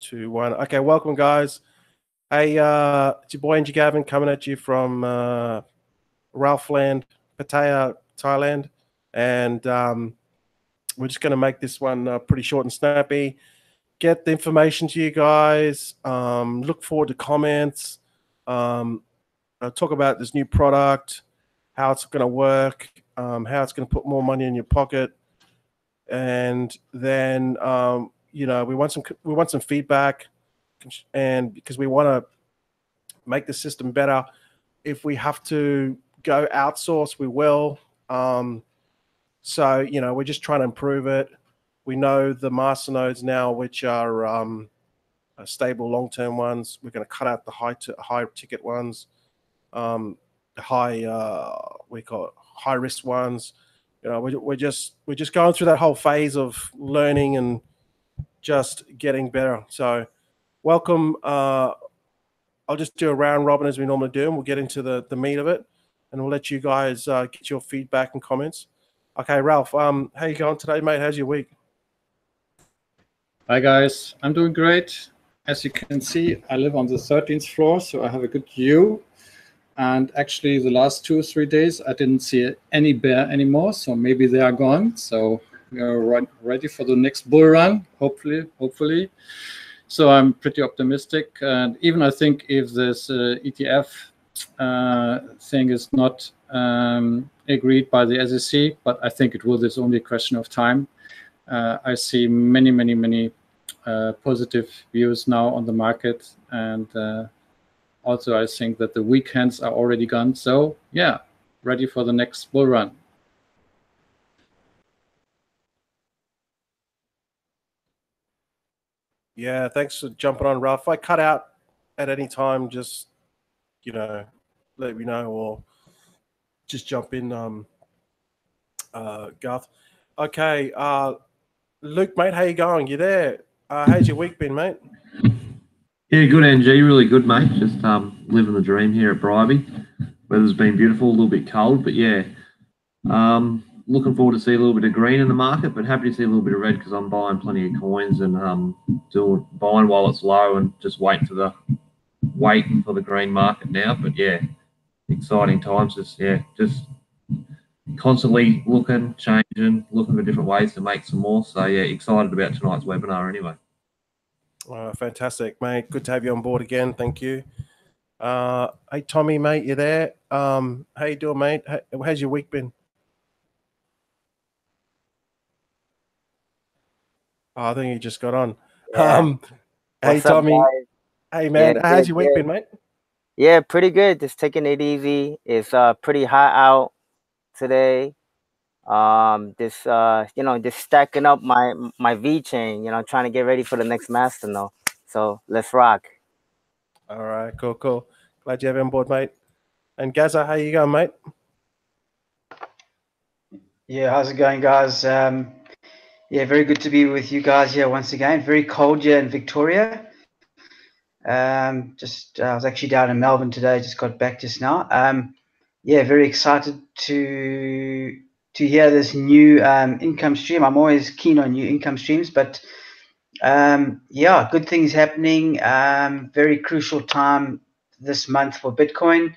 2, 1. Okay, welcome, guys. Hey, it's your boy Angie Gavin coming at you from Ralphland, Pattaya, Thailand. And we're just going to make this one pretty short and snappy. Get the information to you guys. Look forward to comments. Talk about this new product, how it's going to work, how it's going to put more money in your pocket. And then we want some feedback, and because we want to make the system better. If we have to go outsource, we will. So we're just trying to improve it. We know the masternodes now, which are stable long-term ones. We're going to cut out the high ticket ones, the we call it high risk ones. We're just going through that whole phase of learning and just getting better. So welcome. I'll just do a round robin as we normally do, and we'll get into the meat of it, and we'll let you guys get your feedback and comments. Okay, Ralph, how you going today, mate? How's your week? Hi, guys. I'm doing great. As you can see, I live on the 13th floor, so I have a good view. And actually, the last 2 or 3 days, I didn't see any bear anymore, so maybe they are gone. So we are ready for the next bull run, hopefully. So I'm pretty optimistic. And even I think if this ETF thing is not agreed by the SEC, but I think it will. It's only a question of time. I see many positive views now on the market, and also I think that the weekends are already gone. So yeah, ready for the next bull run. Yeah, thanks for jumping on, Ralph. If I cut out at any time, just let me know, or just jump in, Garth. Okay, Luke, mate, how you going? You there? How's your week been, mate? Yeah, good, NG. Really good, mate. Just living the dream here at Bribie. Weather's been beautiful, a little bit cold, but yeah. Looking forward to see a little bit of green in the market, but happy to see a little bit of red because I'm buying plenty of coins and buying while it's low and just waiting for the green market now. But yeah, exciting times. Just constantly looking, changing, looking for different ways to make some more. So yeah, excited about tonight's webinar anyway. Fantastic, mate. Good to have you on board again. Thank you. Hey, Tommy, mate, you there? How you doing, mate? How's your week been? I think you just got on. Yeah. Hey, Tommy. Hey, man. Yeah, how's your week been, mate? Yeah, pretty good. Just taking it easy. It's pretty hot out today. Just stacking up my V chain. Trying to get ready for the next masternode. So let's rock. All right, cool. Glad you have you on board, mate. And Gaza, how you going, mate? Yeah, how's it going, guys? Yeah, very good to be with you guys here once again. Very cold here in Victoria. I was actually down in Melbourne today. Just got back just now. Yeah, very excited to hear this new income stream. I'm always keen on new income streams, but yeah, good things happening. Very crucial time this month for Bitcoin.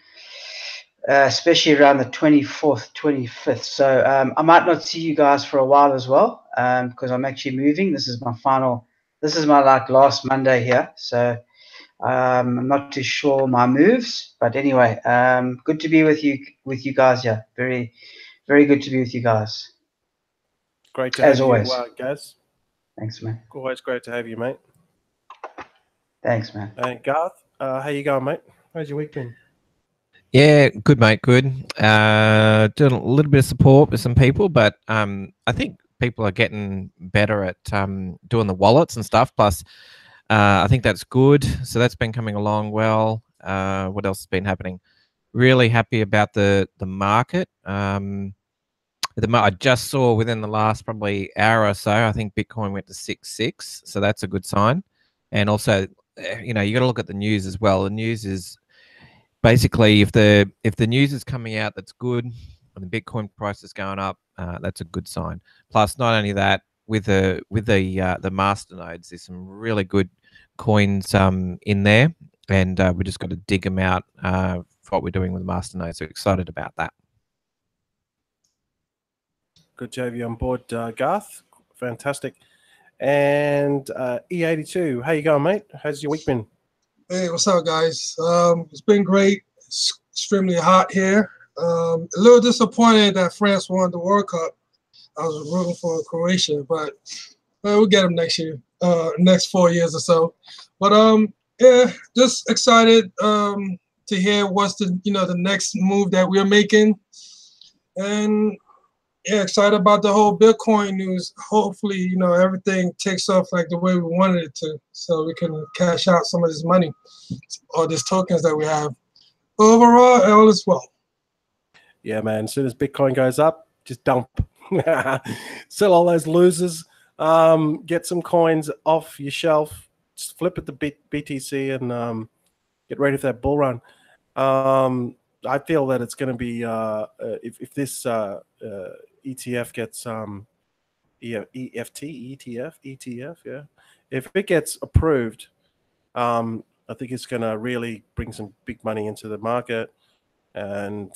Especially around the 24th, 25th. So I might not see you guys for a while as well, because I'm actually moving. This is my last Monday here. So I'm not too sure my moves, but anyway, good to be with you guys. Yeah, very, very good to be with you guys. Great to have as always. You, Gaz. Thanks, man. Always great to have you, mate. Thanks, man. And Garth, how you going, mate? How's your week been? Yeah, good, mate. Good. Doing a little bit of support with some people, but I think people are getting better at doing the wallets and stuff. Plus, I think that's good. So that's been coming along well. What else has been happening? Really happy about the market. I just saw within the last probably hour or so, I think Bitcoin went to 6.6. So that's a good sign. And also, you got to look at the news as well. The news is basically, if the news is coming out that's good and the Bitcoin price is going up, that's a good sign. Plus, not only that, with the masternodes, there's some really good coins in there, and we just got to dig them out for what we're doing with the masternodes. So excited about that. Good to have you on board, Garth. Fantastic. And E82, how you going, mate? How's your week been? Hey, what's up, guys? It's been great. It's extremely hot here. A little disappointed that France won the World Cup. I was rooting for Croatia, but we'll get them next year, next 4 years or so. But yeah, just excited to hear what's the next move that we're making, and yeah, excited about the whole Bitcoin news. Hopefully, everything takes off like the way we wanted it to, so we can cash out some of this money or these tokens that we have. But overall, all is well. Yeah, man. As soon as Bitcoin goes up, just dump. Sell all those losers. Get some coins off your shelf. Just flip it to BTC and get ready for that bull run. I feel that it's going to be if this ETF gets ETF, yeah. If it gets approved, I think it's going to really bring some big money into the market, and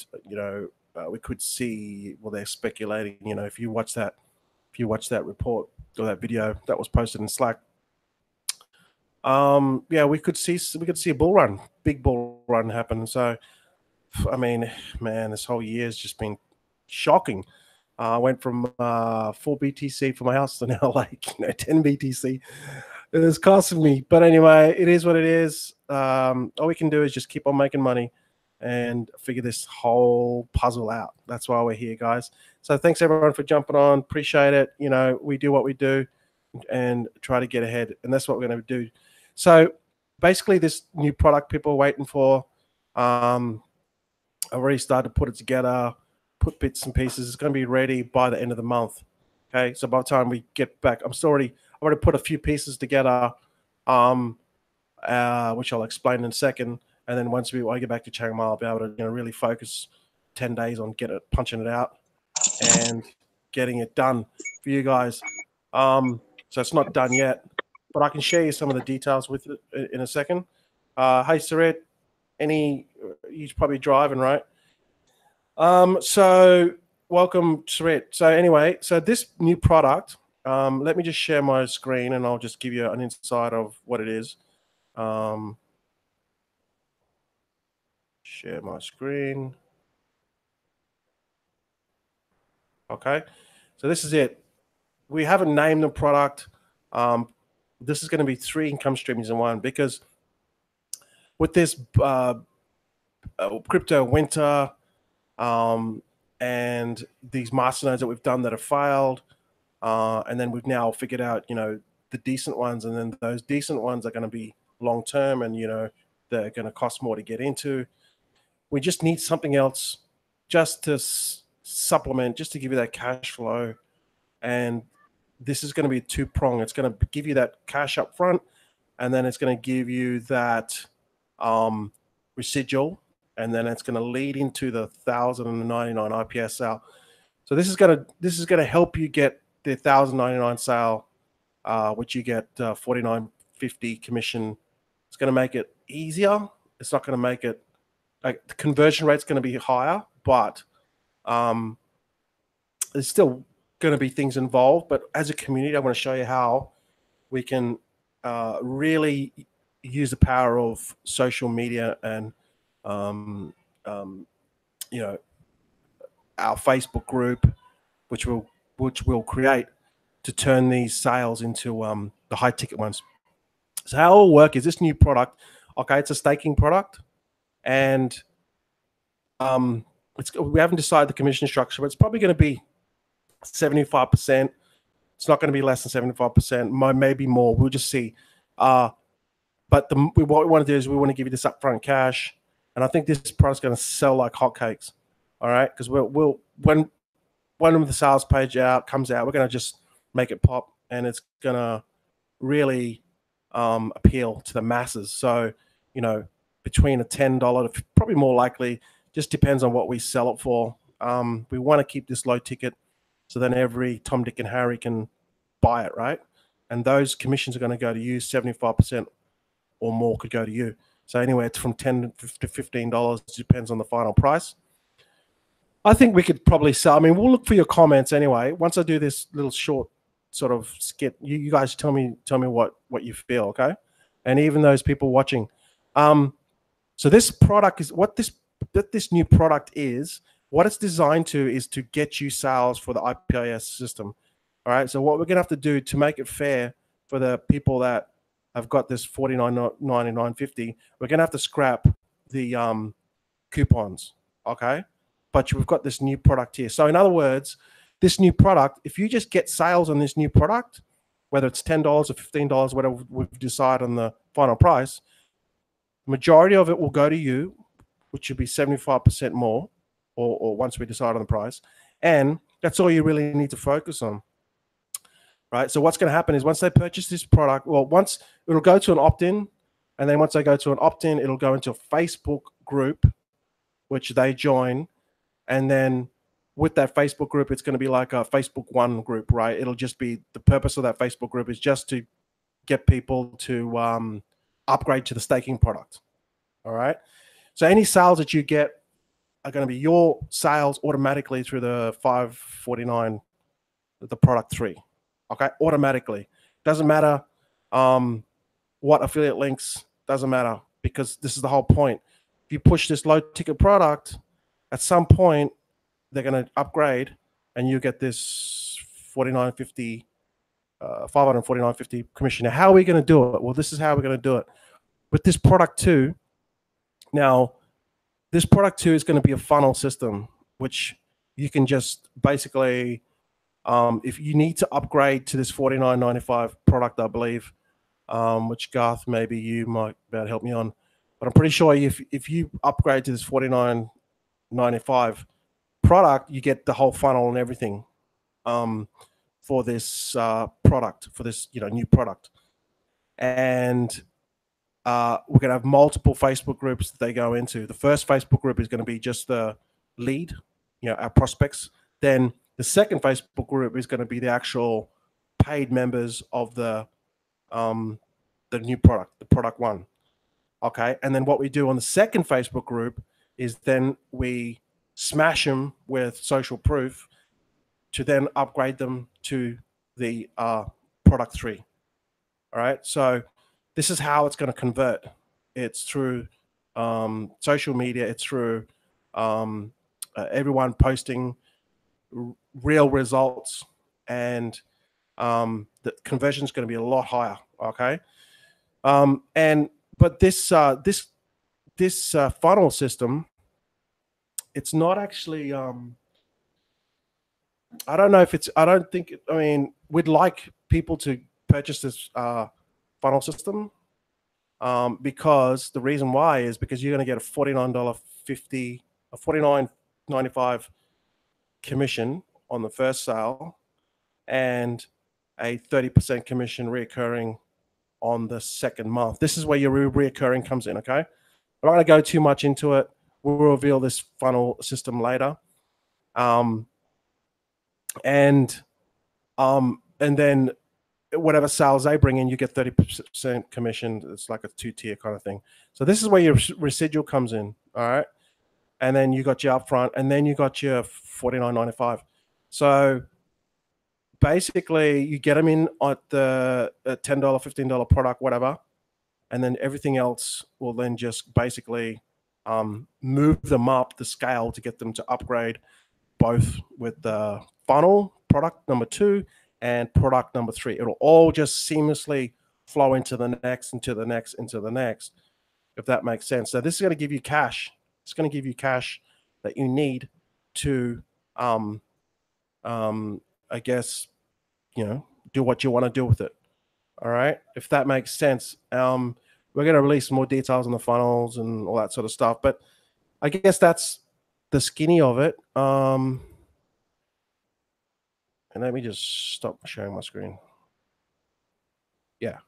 we could see. Well, they're speculating. If you watch that report or that video that was posted in Slack, yeah, we could see a bull run, big bull run happen. So, I mean, man, this whole year has just been shocking. I went from 4 BTC for my house to now 10 BTC. It is costing me, but anyway, it is what it is. All we can do is just keep on making money and figure this whole puzzle out. That's why we're here, guys. So thanks everyone for jumping on. Appreciate it. We do what we do and try to get ahead, and that's what we're going to do. So basically, this new product people are waiting for. I've already started to put it together, put bits and pieces. It's going to be ready by the end of the month. Okay, so by the time we get back, I've already put a few pieces together, which I'll explain in a second. And then once I get back to Chiang Mai, I'll be able to really focus 10 days on punching it out and getting it done for you guys. So it's not done yet, but I can share you some of the details with it in a second. Hey, Saret, you're probably driving, right? So welcome, Saret. So anyway, this new product, let me just share my screen and I'll just give you an insight of what it is. Share my screen. Okay, so this is it. We haven't named the product. This is going to be 3 income streams in one, because with this crypto winter and these masternodes that we've done that have failed, and then we've now figured out the decent ones, and then those decent ones are going to be long term, and they're going to cost more to get into. We just need something else just to supplement, just to give you that cash flow. And this is going to be 2-pronged. It's going to give you that cash up front, and then it's going to give you that residual, and then it's going to lead into the 1,099 IPS sale. So this is going to help you get the 1,099 sale, which you get $49.50 commission. It's going to make it easier. It's not going to make it the conversion rate's going to be higher, but there's still going to be things involved. But as a community, I want to show you how we can really use the power of social media and our Facebook group, which we'll create to turn these sales into the high ticket ones. So how it will work is this new product. Okay, it's a staking product, and we haven't decided the commission structure, but it's probably going to be 75%. It's not going to be less than 75%, maybe more. We'll just see. But what we want to do is we want to give you this upfront cash, and I think this product's going to sell like hotcakes. All right, because when one of the sales page comes out, we're going to just make it pop, and it's going to really appeal to the masses. So between a $10 to probably more likely, just depends on what we sell it for. We want to keep this low ticket, so then every Tom, Dick, and Harry can buy it, right? And those commissions are going to go to you. 75% or more could go to you. So anywhere from $10 to $15 depends on the final price. I think we could probably sell. I mean, we'll look for your comments anyway. Once I do this little short sort of skit, you guys tell me what you feel, okay? And even those people watching. So this product is what this new product is. What it's designed to is to get you sales for the IPIS system. All right. So what we're gonna have to do to make it fair for the people that have got this $49.99.50, we're gonna have to scrap the coupons. Okay. But we've got this new product here. So in other words, this new product, if you just get sales on this new product, whether it's $10 or $15, whatever we've decided on the final price, majority of it will go to you, which should be 75% more, or once we decide on the price. And that's all you really need to focus on. Right. So what's going to happen is once they purchase this product, well, once it'll go to an opt-in, and then once they go to an opt-in, it'll go into a Facebook group, which they join. And then with that Facebook group, it's going to be like a Facebook One group, right? It'll just be the purpose of that Facebook group is just to get people to upgrade to the staking product. All right. So any sales that you get are going to be your sales automatically through the 549, the product 3. Okay. Automatically. Doesn't matter what affiliate links, doesn't matter, because this is the whole point. If you push this low ticket product, at some point, they're going to upgrade and you get this $49.50, $549.50 commission. Now, how are we going to do it? Well, this is how we're going to do it. With this product 2, now, this product 2 is going to be a funnel system, which you can just basically, if you need to upgrade to this $49.95 product, I believe, which Garth, maybe you might be able to help me on. But I'm pretty sure if you upgrade to this $49.95 product, you get the whole funnel and everything for this product, for this new product. And we're going to have multiple Facebook groups that they go into. The first Facebook group is going to be just the lead, our prospects. Then the second Facebook group is going to be the actual paid members of the new product, the product 1. Okay. And then what we do on the second Facebook group is then we smash them with social proof to then upgrade them to the product 3. All right. So this is how it's going to convert. It's through social media. It's through everyone posting real results, and the conversion is going to be a lot higher. Okay. But this funnel system, it's not actually. I don't know if it's. I mean, we'd like people to purchase this funnel system because the reason why is because you're going to get a $49.50, a $49.95 commission on the first sale, and a 30% commission reoccurring on the second month. This is where your reoccurring comes in. Okay, I'm not going to go too much into it. We'll reveal this funnel system later. And then whatever sales they bring in, you get 30% commission. It's like a 2-tier kind of thing. So this is where your residual comes in. All right. And then you got your upfront, and then you got your $49.95. So basically you get them in at the $10, $15 product, whatever. And then everything else will then just basically move them up the scale to get them to upgrade both with the funnel product number 2 and product number 3. It'll all just seamlessly flow into the next, into the next, into the next, if that makes sense. So this is going to give you cash. It's going to give you cash that you need to, I guess, do what you want to do with it. All right, if that makes sense. We're going to release more details on the funnels and all that sort of stuff, but I guess that's the skinny of it. And let me just stop sharing my screen. Yeah.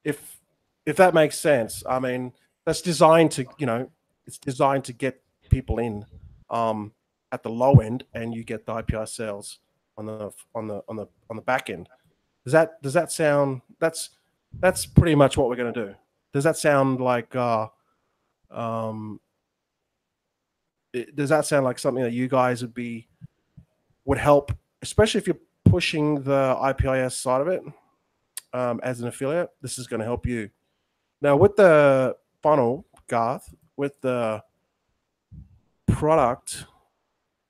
If that makes sense. I mean, that's designed to, it's designed to get people in at the low end, and you get the IPI sales on the back end. Does that sound? That's pretty much what we're going to do. Does that sound like does that sound like something that you guys would help, especially if you're pushing the IPIS side of it as an affiliate? This is going to help you. Now with the funnel, Garth, with the product,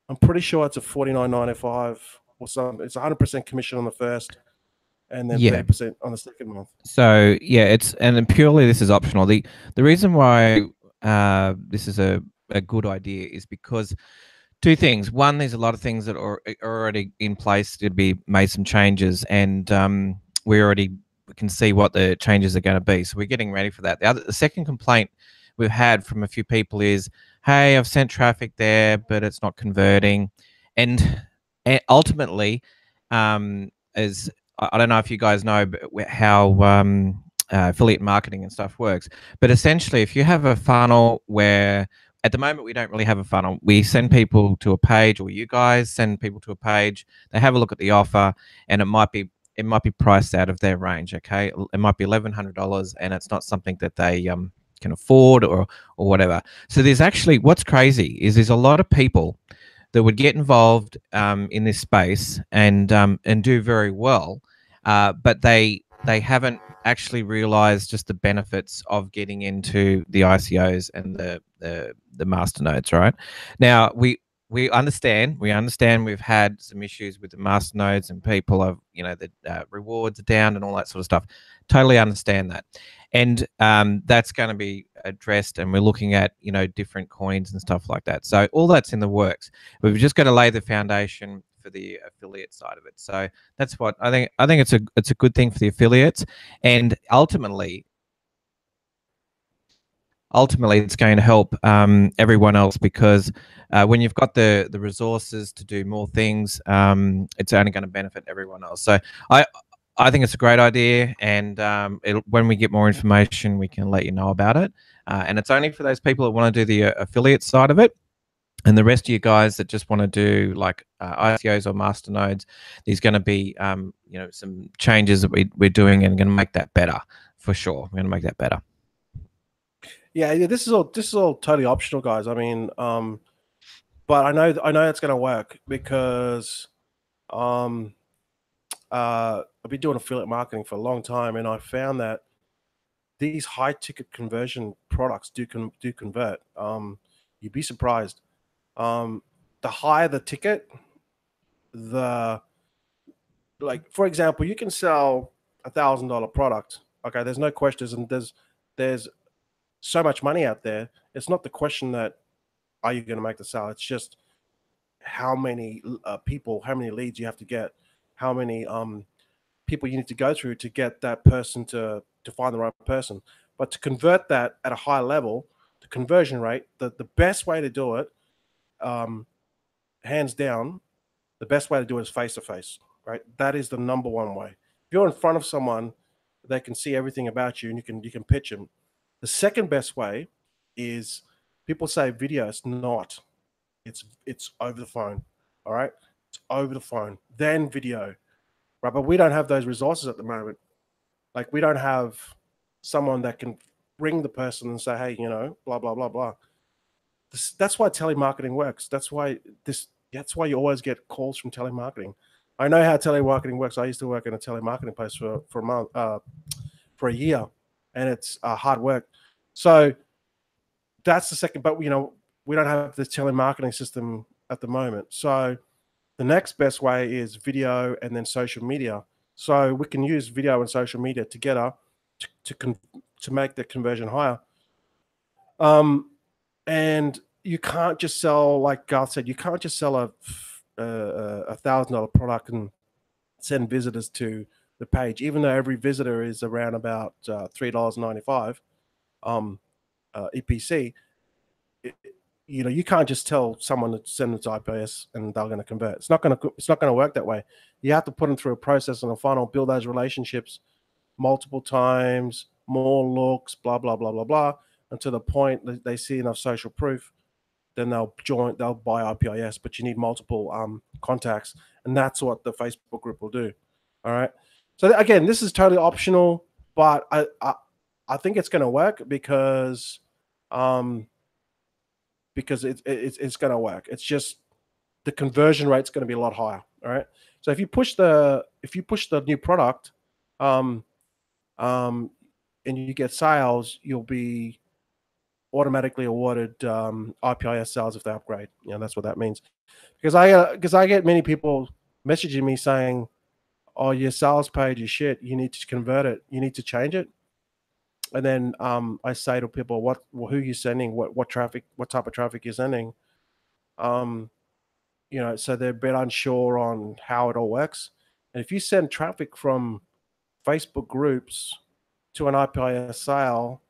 I'm pretty sure it's a $49.95 or something. It's 100% commission on the first, and then 30% on the second month. So yeah, and purely this is optional. The reason why this is a good idea is because two things. One, there's a lot of things that are already in place to be made some changes, and we already can see what the changes are going to be. So we're getting ready for that. The second complaint we've had from a few people is, hey, I've sent traffic there, but it's not converting. And ultimately, as I don't know if you guys know how affiliate marketing and stuff works, but essentially, if you have a funnel where at the moment we don't really have a funnel, we send people to a page, or you guys send people to a page, they have a look at the offer, and it might be priced out of their range. Okay, it might be $1,100, and it's not something that they can afford or whatever. So there's actually, what's crazy is there's a lot of people that would get involved in this space and do very well, but they haven't actually realized just the benefits of getting into the ICOs and the masternodes. Right now, we understand we've had some issues with the masternodes, and people have, the rewards are down and all that sort of stuff. Totally understand that, and that's going to be addressed, and we're looking at different coins and stuff like that. So all that's in the works. We've just got to lay the foundation for the affiliate side of it. So that's what I think. I think it's a good thing for the affiliates, and ultimately it's going to help everyone else, because when you've got the resources to do more things, it's only going to benefit everyone else. So I think it's a great idea, and when we get more information, we can let you know about it. And it's only for those people that want to do the affiliate side of it. And the rest of you guys that just want to do like ICOs or masternodes, there's going to be some changes that we're doing, and going to make that better for sure. We're going to make that better. Yeah, this is all totally optional, guys. I mean, but I know it's going to work, because I've been doing affiliate marketing for a long time, and I found that these high ticket conversion products do convert. You'd be surprised. The higher the ticket, for example, you can sell $1,000 product. Okay, there's no questions, and there's so much money out there. It's not the question that are you going to make the sale. It's just how many people, how many leads you have to get, how many people you need to go through to get that person to find the right person. But to convert that at a high level, the conversion rate, the best way to do it, hands down, the best way to do it is face-to-face, right? That is the number one way. If you're in front of someone, they can see everything about you, and you can pitch them. The second best way is, people say video. It's not. It's over the phone. All right, it's over the phone, then video, right? But we don't have those resources at the moment. Like, we don't have someone that can ring the person and say, hey, blah blah blah blah. That's why telemarketing works. That's why you always get calls from telemarketing. I know how telemarketing works. I used to work in a telemarketing place for a month, for a year, and it's hard work. So that's the second. But we don't have this telemarketing system at the moment. So the next best way is video and then social media. So we can use video and social media together to make the conversion higher. And you can't just sell, like Garth said, you can't just sell a $1,000 product and send visitors to the page, even though every visitor is around about $3.95 EPC. You can't just tell someone to send them to IPS and they're going to convert. It's not going to work that way. You have to put them through a process and a funnel, build those relationships multiple times, more looks, blah blah blah blah blah, until the point that they see enough social proof, then they'll buy IPIS. But you need multiple contacts, and that's what the Facebook group will do. All right. So again, this is totally optional, but I think it's going to work because it's going to work. It's just the conversion rate's going to be a lot higher. All right. So if you push the new product, and you get sales, you'll be automatically awarded IPIS sales if they upgrade. You know, that's what that means. Because I get many people messaging me saying, "Oh, your sales page is shit. You need to convert it. You need to change it." And then I say to people, who are you sending? What traffic? What type of traffic you're sending? You know, so they're a bit unsure on how it all works. And if you send traffic from Facebook groups to an IPIS sale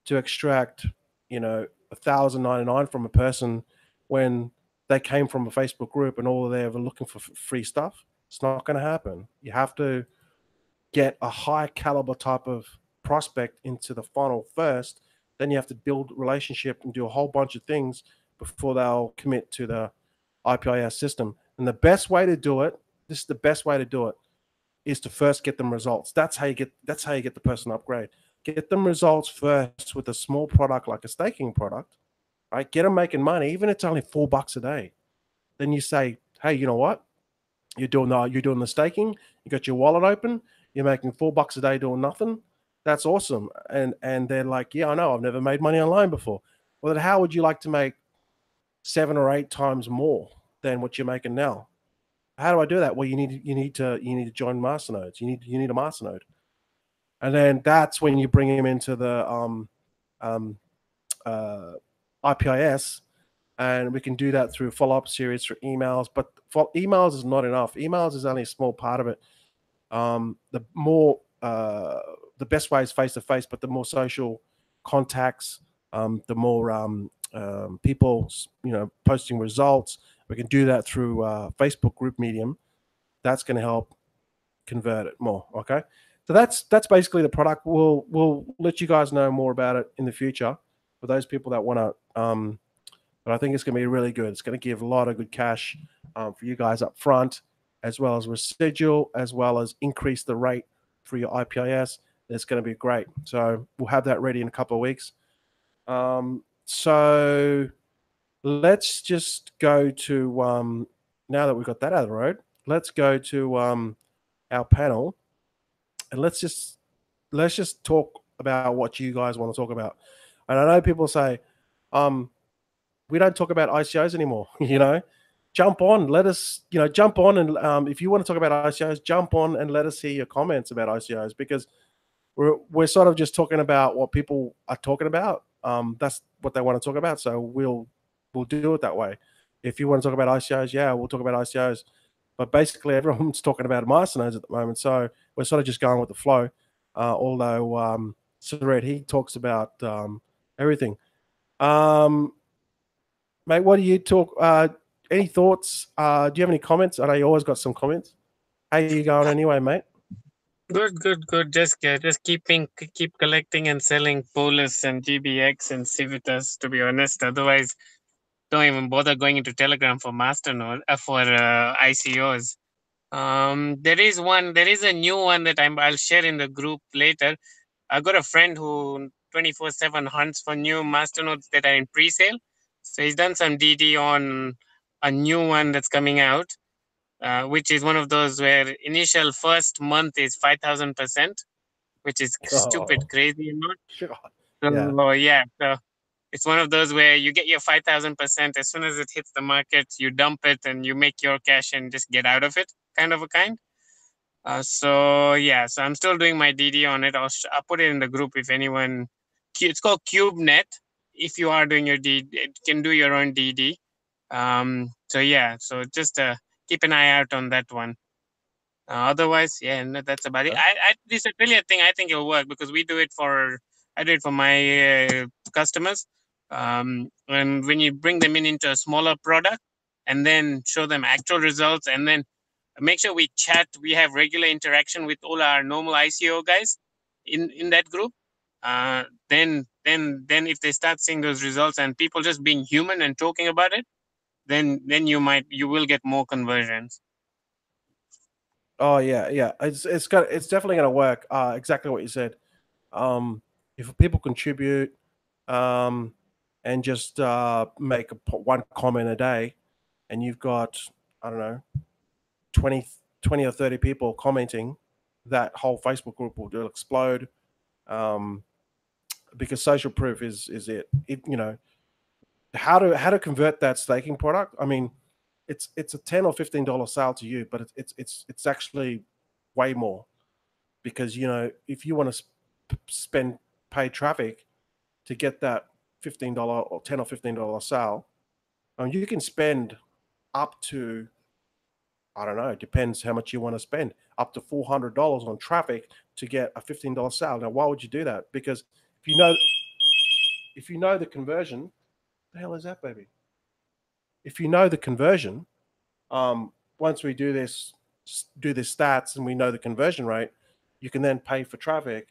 to extract, you know, $1,099 from a person when they came from a Facebook group and all they ever looking for free stuff, it's not going to happen. You have to get a high caliber type of prospect into the funnel first. Then you have to build relationship and do a whole bunch of things before they'll commit to the IPIS system. And the best way to do it, this is the best way to do it, is to first get them results. That's how you get the person upgrade. Get them results first with a small product like a staking product, right? Get them making money, even if it's only $4 a day. Then you say, hey, you know what? You're doing the staking. You got your wallet open. You're making $4 a day doing nothing. That's awesome. And they're like, yeah, I know. I've never made money online before. Well, then how would you like to make 7 or 8 times more than what you're making now? How do I do that? Well, you need to join masternodes. You need a masternode, and then that's when you bring him into the IPIS, and we can do that through follow-up series through emails. But emails is not enough. Emails is only a small part of it. The best way is face-to-face, but the more social contacts, the more people, you know, posting results. We can do that through Facebook group medium. That's going to help convert it more. Okay, so that's basically the product. We'll let you guys know more about it in the future for those people that want to. But I think it's going to be really good. It's going to give a lot of good cash for you guys up front, as well as residual, as well as increase the rate for your IPIS. It's going to be great. So we'll have that ready in a couple of weeks. So let's just go to now that we've got that out of the road, let's go to our panel, and let's just talk about what you guys want to talk about. And I know people say, we don't talk about ICOs anymore. You know, jump on, let us, you know, jump on, and if you want to talk about ICOs, jump on and let us hear your comments about ICOs, because we're sort of just talking about what people are talking about. That's what they want to talk about. So we'll do it that way. If you want to talk about ICOs, yeah, we'll talk about ICOs. But basically, everyone's talking about masternodes at the moment. So we're sort of just going with the flow. Although Sared, he talks about everything. Mate, what do you talk? Any thoughts? Do you have any comments? I know you always got some comments. How are you going anyway, mate? Good. Just keep collecting and selling Polus and GBX and Civitas, to be honest. Otherwise, don't even bother going into Telegram for masternode for ICOs. There is a new one that I'll share in the group later. I got a friend who 24/7 hunts for new masternodes that are in pre-sale. So he's done some DD on a new one that's coming out, which is one of those where initial first month is 5,000%, which is stupid crazy amount. Sure. So it's one of those where you get your 5,000%. As soon as it hits the market, you dump it and you make your cash and just get out of it, kind of a kind. So I'm still doing my DD on it. I'll put it in the group if anyone. It's called CubeNet. If you are doing your DD, you can do your own DD. So just keep an eye out on that one. Otherwise, that's about it. This affiliate thing, I think it'll work because I do it for my customers. And when you bring them into a smaller product and then show them actual results, and then make sure we chat, we have regular interaction with all our normal ICO guys in that group. Then if they start seeing those results and people just being human and talking about it, then you will get more conversions. Oh yeah. It's definitely going to work. Exactly what you said. If people contribute, and just make one comment a day, and you've got, I don't know, 20 or 30 people commenting, that whole Facebook group will explode. Um, because social proof is it how to convert that staking product. I mean, it's a $10 or $15 sale to you, but it's actually way more, because if you want to spend paid traffic to get that $15 or $10 or $15 sale, you can spend up to, I don't know, it depends how much you want to spend, up to $400 on traffic to get a $15 sale. Now, why would you do that? Because if you know the conversion, the hell is that, baby? If you know the conversion, once we do this stats and we know the conversion rate, you can then pay for traffic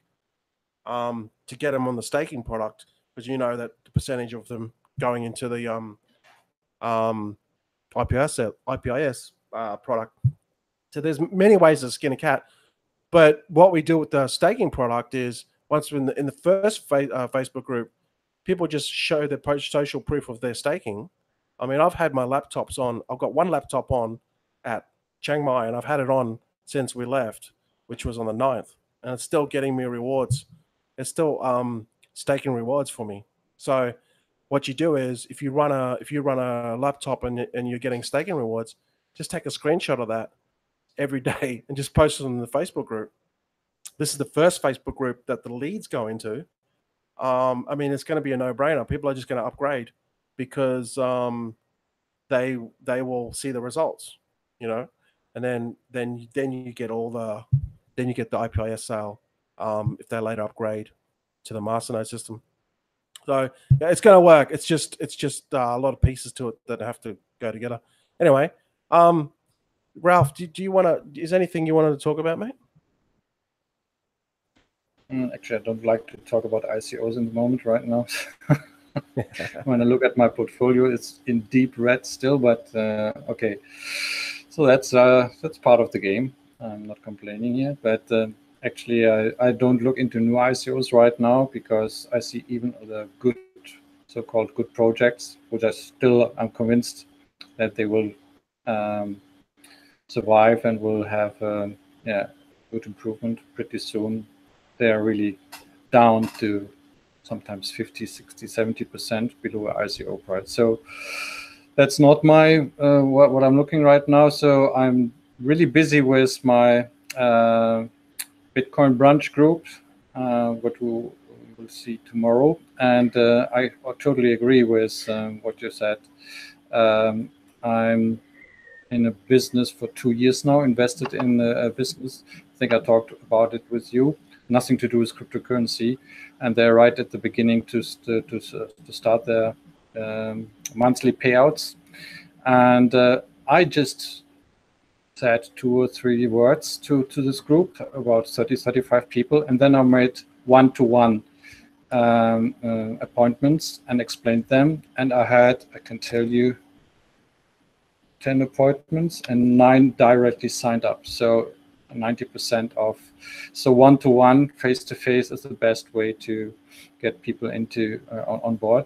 to get them on the staking product, because you know that the percentage of them going into the IPIS product. So there's many ways to skin a cat. But what we do with the staking product is, once we're in the first Facebook group, people just show their social proof of their staking. I mean, I've had my laptops on. I've got one laptop on at Chiang Mai, and I've had it on since we left, which was on the 9th, and it's still getting me rewards. It's still staking rewards for me. So what you do is, if you run a laptop and you're getting staking rewards, just take a screenshot of that every day and just post it on the Facebook group. This is the first Facebook group that the leads go into. I mean, it's going to be a no-brainer. People are just going to upgrade because they will see the results, and then you get the IPIS sale if they later upgrade to the Masternode system. So yeah, it's going to work. It's just a lot of pieces to it that have to go together. Anyway, Ralph, do you want to? Is anything you wanted to talk about, mate? Actually, I don't like to talk about ICOs in the moment right now. When I look at my portfolio, it's in deep red still, but okay. So that's part of the game. I'm not complaining here, but actually, I don't look into new ICOs right now, because I see even the good, so-called good projects, which I'm convinced that they will survive and will have good improvement pretty soon. They are really down to sometimes 50, 60, 70% below ICO price. So that's not my what I'm looking right now. So I'm really busy with my Bitcoin brunch group, what we will see tomorrow. And I totally agree with what you said. I'm in a business for 2 years now, invested in a business. I think I talked about it with you. Nothing to do with cryptocurrency, and they're right at the beginning to start their monthly payouts. And I just said 2 or 3 words to this group, about 30, 35 people, and then I made one-to-one appointments and explained them. And I can tell you, 10 appointments and 9 directly signed up. So 90% off. So one-to-one, face-to-face is the best way to get people into on board.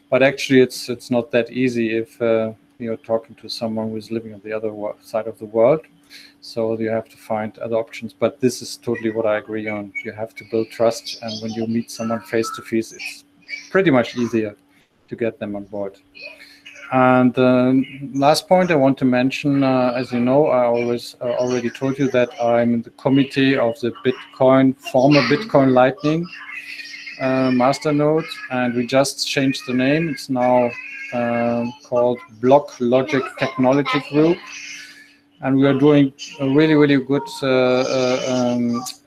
But actually, it's not that easy if you're talking to someone who's living on the other side of the world. So you have to find other options. But this is totally what I agree on. You have to build trust, and when you meet someone face-to-face, it's pretty much easier to get them on board. And last point I want to mention, as you know, I already told you that I'm in the committee of the former Bitcoin Lightning Masternode, and we just changed the name. It's now called Block Logic Technology Group, and we are doing a really, really good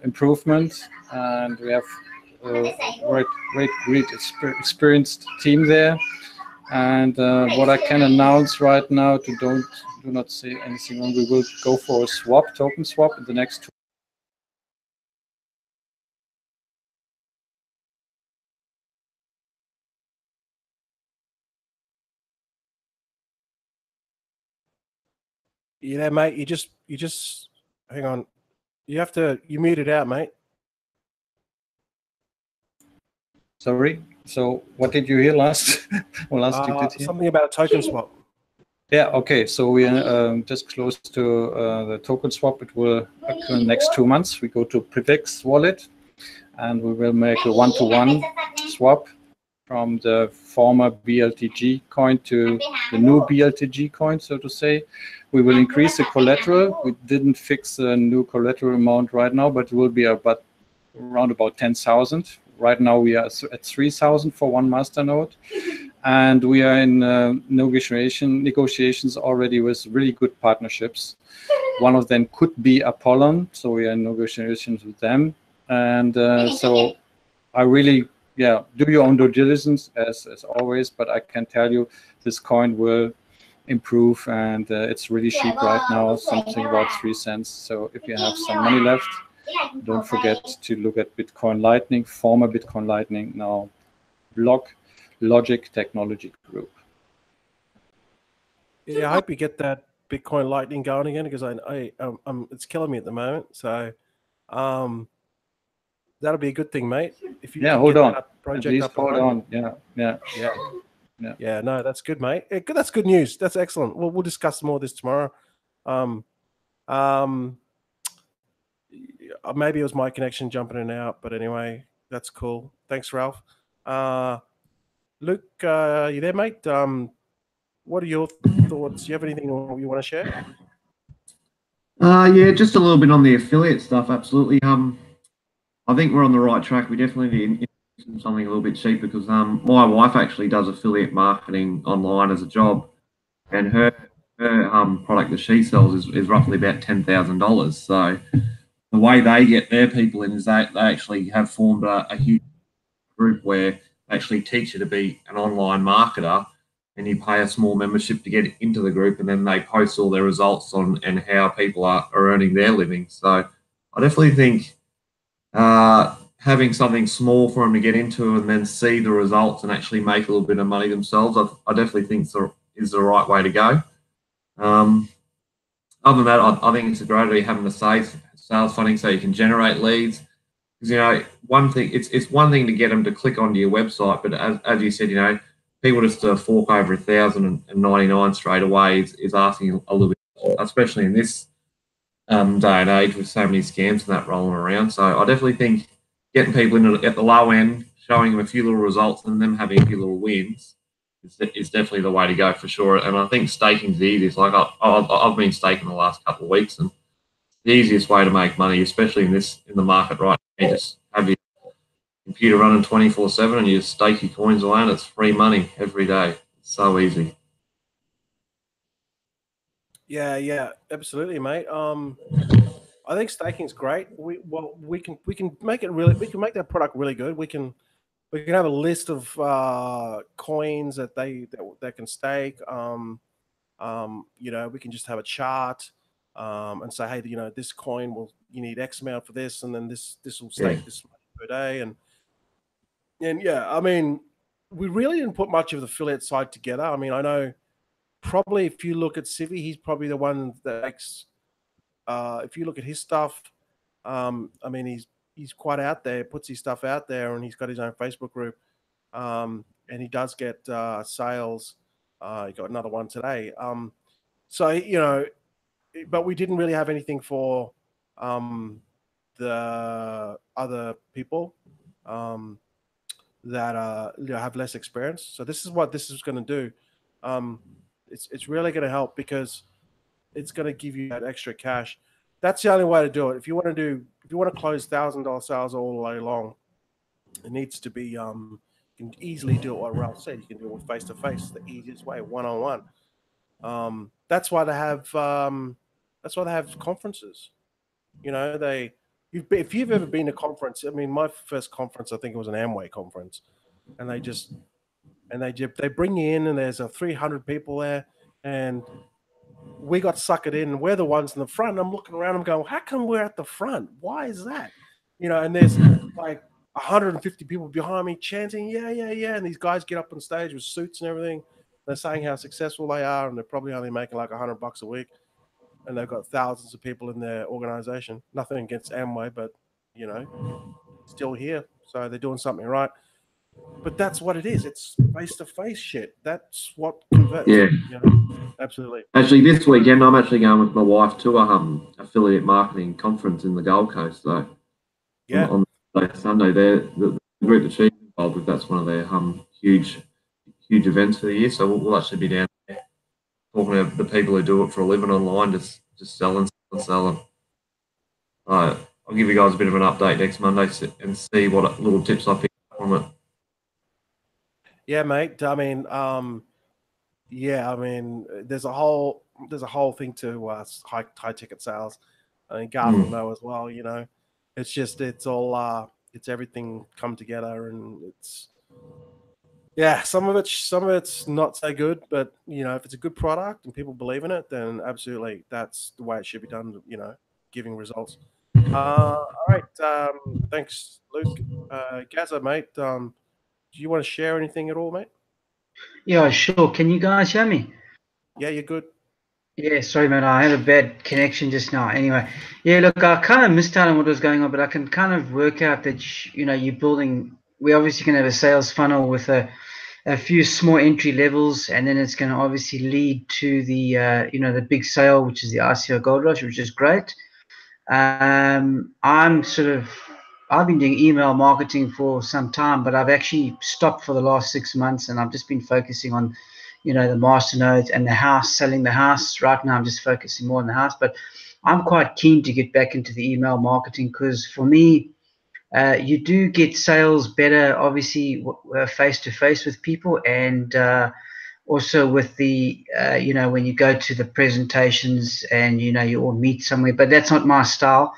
improvement, and we have a great experienced team there. And what I can announce right now, do not say anything on, we will go for a token swap in the next 2. You there, mate? You just hang on. You muted out, mate. Sorry. So what did you hear last? Or last you did hear? Something about a token swap. Yeah, okay. So we are just close to the token swap. It will occur in the next 2 months. We go to Privex wallet, and we will make a one-to-one swap from the former BLTG coin to the new BLTG coin, so to say. We will increase the collateral. We didn't fix a new collateral amount right now, but it will be around about 10,000. Right now we are at 3,000 for one masternode. And we are in negotiations already with really good partnerships. One of them could be Apollon, so we are in negotiations with them. And so I really, do your own due diligence as always, but I can tell you this coin will improve, and it's really cheap right now, something about 3 cents. So if you have some money left, don't forget to look at Bitcoin Lightning, former Bitcoin Lightning, now Logic Technology Group. Yeah, I hope you get that Bitcoin Lightning going again, because it's killing me at the moment. So that'll be a good thing, mate. If you hold on. Project at least up hold on. Yeah, no, that's good, mate. That's good news. That's excellent. We'll discuss more of this tomorrow. Maybe it was my connection jumping in and out, but anyway, that's cool. Thanks, Ralph. Luke, you there, mate? What are your thoughts? Do you have anything you want to share? Yeah, just a little bit on the affiliate stuff. Absolutely. I think we're on the right track. We definitely need something a little bit cheaper, because my wife actually does affiliate marketing online as a job, and her product that she sells is roughly about $10,000. So the way they get their people in is they actually have formed a huge group where they actually teach you to be an online marketer, and you pay a small membership to get into the group, and then they post all their results on and how people are earning their living. So I definitely think having something small for them to get into and then see the results and actually make a little bit of money themselves, I definitely think is the right way to go. Other than that, I think it's a great idea having the sales funding so you can generate leads. Because, one thing, it's one thing to get them to click onto your website, but as you said, people just to fork over $1,099 straight away is asking a little bit, especially in this day and age with so many scams and that rolling around. So I definitely think getting people in at the low end, showing them a few little results and them having a few little wins is definitely the way to go for sure. And I think staking's the easiest. Like I've been staking the last couple of weeks, and the easiest way to make money, especially in the market right now, you just have your computer running 24/7 and you stake your coins away, and it's free money every day. It's so easy. Yeah, absolutely, mate. I think staking's great. We can make it really. We can make that product really good. We can have a list of coins that they can stake. We can just have a chart and say, hey, this coin you need X amount for this, and then this will stake this much per day, and yeah, I mean, we really didn't put much of the affiliate side together. I mean, I know probably if you look at Civi, he's probably the one that makes. If you look at his stuff, I mean, he's quite out there, puts his stuff out there, and he's got his own Facebook group, and he does get sales. He got another one today. So but we didn't really have anything for the other people that have less experience. So this is what this is going to do. It's really going to help, because it's going to give you that extra cash. That's the only way to do it. If you want to close $1,000 sales all the way long, it needs to be. You can easily do it. What Ralph said, you can do it face to face. The easiest way, one-on-one. That's why they have. That's why they have conferences. If you've ever been to a conference, I mean, my first conference, I think it was an Amway conference, and they bring you in, and there's 300 people there, and we got suckered in. We're the ones in the front. And I'm looking around. I'm going, how come we're at the front? Why is that? And there's like 150 people behind me chanting, yeah. And these guys get up on stage with suits and everything. They're saying how successful they are, and they're probably only making like $100 a week. and they've got thousands of people in their organization. Nothing against Amway, but still here, so they're doing something right. But that's what it is. It's face-to-face shit. That's what converts. Yeah. Absolutely. Actually, this weekend I'm actually going with my wife to a affiliate marketing conference in the Gold Coast. So yeah, on Sunday, the group that she's involved with, that's one of their huge events for the year. So we'll actually be down there talking to the people who do it for a living online, just selling. I'll give you guys a bit of an update next Monday and see what little tips I picked up from it. Yeah, mate. I mean, there's a whole thing to high ticket sales. I mean, Garth will know as well. It's all it's everything come together, and it's some of it's not so good, but if it's a good product and people believe in it, then absolutely that's the way it should be done. Giving results. All right. Thanks, Luke. Gazza, mate. Do you want to share anything at all, mate? Yeah, sure. Can you guys hear me? Yeah, you're good. Yeah, sorry, man. I had a bad connection just now. Anyway, yeah, look, I kind of missed out on what was going on, but I can kind of work out that, you're building. We're obviously going to have a sales funnel with a few small entry levels, and then it's going to obviously lead to the, the big sale, which is the ICO Gold Rush, which is great. I've been doing email marketing for some time, but I've actually stopped for the last 6 months, and I've just been focusing on, the masternodes and the house, selling the house. Right now, I'm just focusing more on the house, but I'm quite keen to get back into the email marketing because for me, you do get sales better, obviously, face-to-face with people, and also with the, when you go to the presentations and, you all meet somewhere, but that's not my style.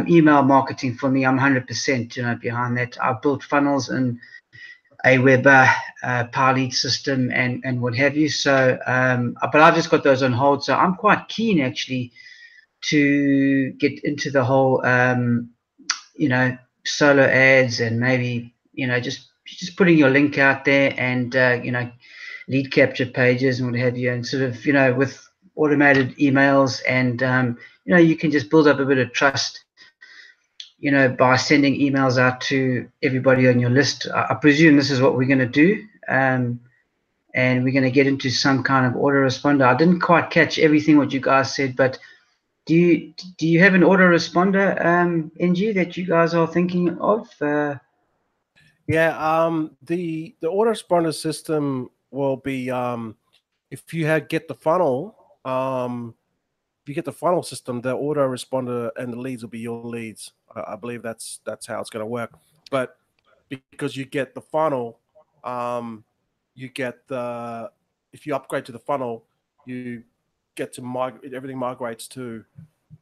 Email marketing for me, I'm 100%, behind that. I've built funnels in Aweber, Power Lead system and what have you. So, but I've just got those on hold. So I'm quite keen actually to get into the whole, solo ads and maybe, just putting your link out there and, lead capture pages and what have you, and sort of, with automated emails and, you can just build up a bit of trust, by sending emails out to everybody on your list. I presume this is what we're going to do. And we're going to get into some kind of autoresponder. I didn't quite catch everything what you guys said, but do you have an autoresponder, NG, that you guys are thinking of? The autoresponder system will be if you get the funnel. If you get the funnel system, the autoresponder and the leads will be your leads. I believe that's how it's going to work. But because you get the funnel, you get if you upgrade to the funnel, you get to everything migrates to.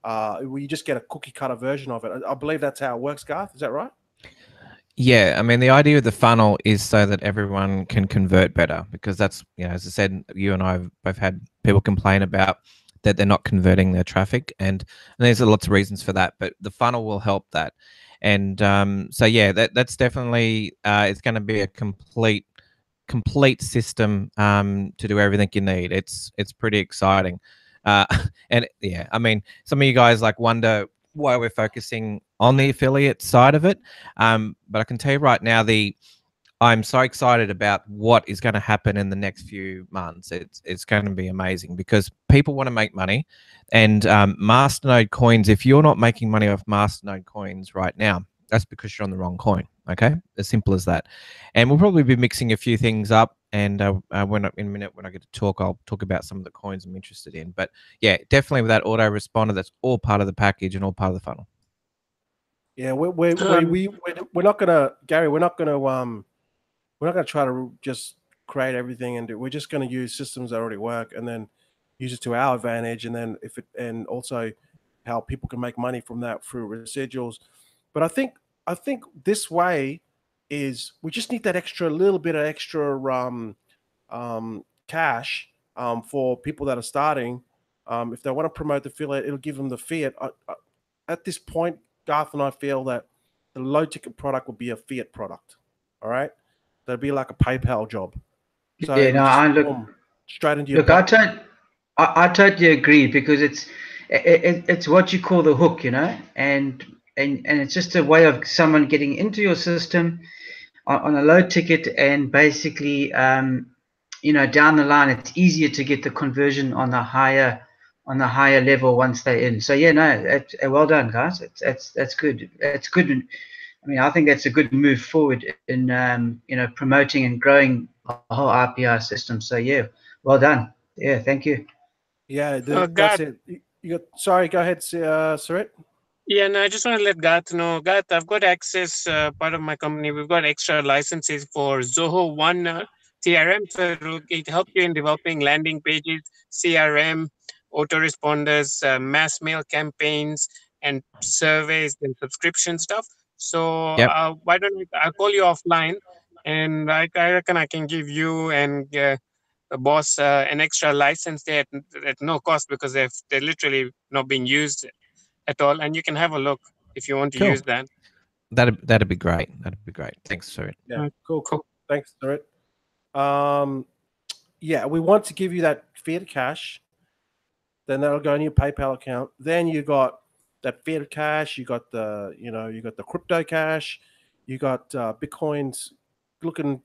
You just get a cookie cutter version of it. I believe that's how it works, Garth. Is that right? Yeah, I mean, the idea of the funnel is so that everyone can convert better, because that's, as I said, you and I have both had people complain about that they're not converting their traffic, and there's lots of reasons for that, but the funnel will help that. And so yeah, that's definitely it's going to be a complete system to do everything you need. It's pretty exciting. And yeah, I mean, some of you guys wonder why we're focusing on the affiliate side of it, but I can tell you right now, I'm so excited about what is going to happen in the next few months. It's going to be amazing because people want to make money, and Masternode coins, if you're not making money off Masternode coins right now, that's because you're on the wrong coin. Okay, as simple as that. And we'll probably be mixing a few things up, and in a minute when I get to talk, I'll talk about some of the coins I'm interested in. But yeah, definitely with that autoresponder, that's all part of the package and all part of the funnel. Yeah, we're not gonna, Gary. We're not gonna try to just create everything and we're just going to use systems that already work and then use it to our advantage, and then and also how people can make money from that through residuals. But I think this way is we just need that little bit of extra cash for people that are starting. If they want to promote the affiliate, it'll give them the fiat. At this point, Garth and I feel that the low ticket product will be a fiat product. All right, that'd be like a PayPal job. So yeah, no, I look straight into your. Look, I totally agree, because it's what you call the hook, and it's just a way of someone getting into your system on a low ticket, and basically, down the line, it's easier to get the conversion on the higher level once they're in. So yeah, no, well done, guys. That's good. That's good. I mean, I think that's a good move forward in promoting and growing the whole RPI system. So yeah, well done. Yeah, thank you. Yeah, that's Garth, it. You got, sorry, go ahead, Sarit. yeah, no, I just want to let Garth know. Garth, I've got access, part of my company. We've got extra licenses for Zoho One CRM. So it helps you in developing landing pages, CRM, autoresponders, mass mail campaigns, and surveys and subscription stuff. So Yep. why don't I'll call you offline, and I reckon I can give you and the boss an extra license there at no cost, because they're literally not being used at all, and you can have a look if you want to Cool. use that. That'd be great. That'd be great. Thanks, Sarit. Yeah, cool. Thanks, Sarit. Yeah, we want to give you that fiat cash. Then that'll go in your PayPal account. Then you got that fiat cash. You got the you got the crypto cash. You got Bitcoins looking.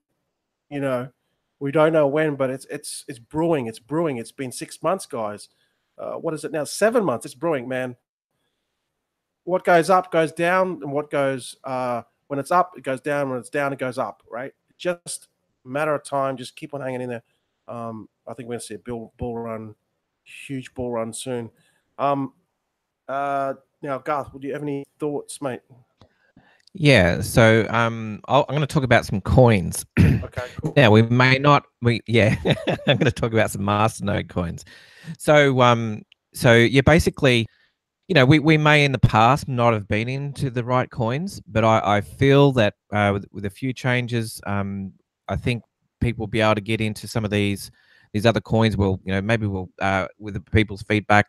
We don't know when, but it's brewing. It's brewing. It's been 6 months, guys. What is it now? 7 months. It's brewing, man. What goes up goes down, and what goes when it's up, it goes down. When it's down, it goes up. Right? Just a matter of time. Just keep on hanging in there. I think we're gonna see a bull run, huge bull run soon. Now, Garth, would you have any thoughts, mate? Yeah. So I'm going to talk about some coins. Okay, cool. Now we may not. I'm going to talk about some Masternode coins. So yeah, basically, we may in the past not have been into the right coins, but I feel that with a few changes, I think people will be able to get into some of these other coins. Maybe we'll with the people's feedback,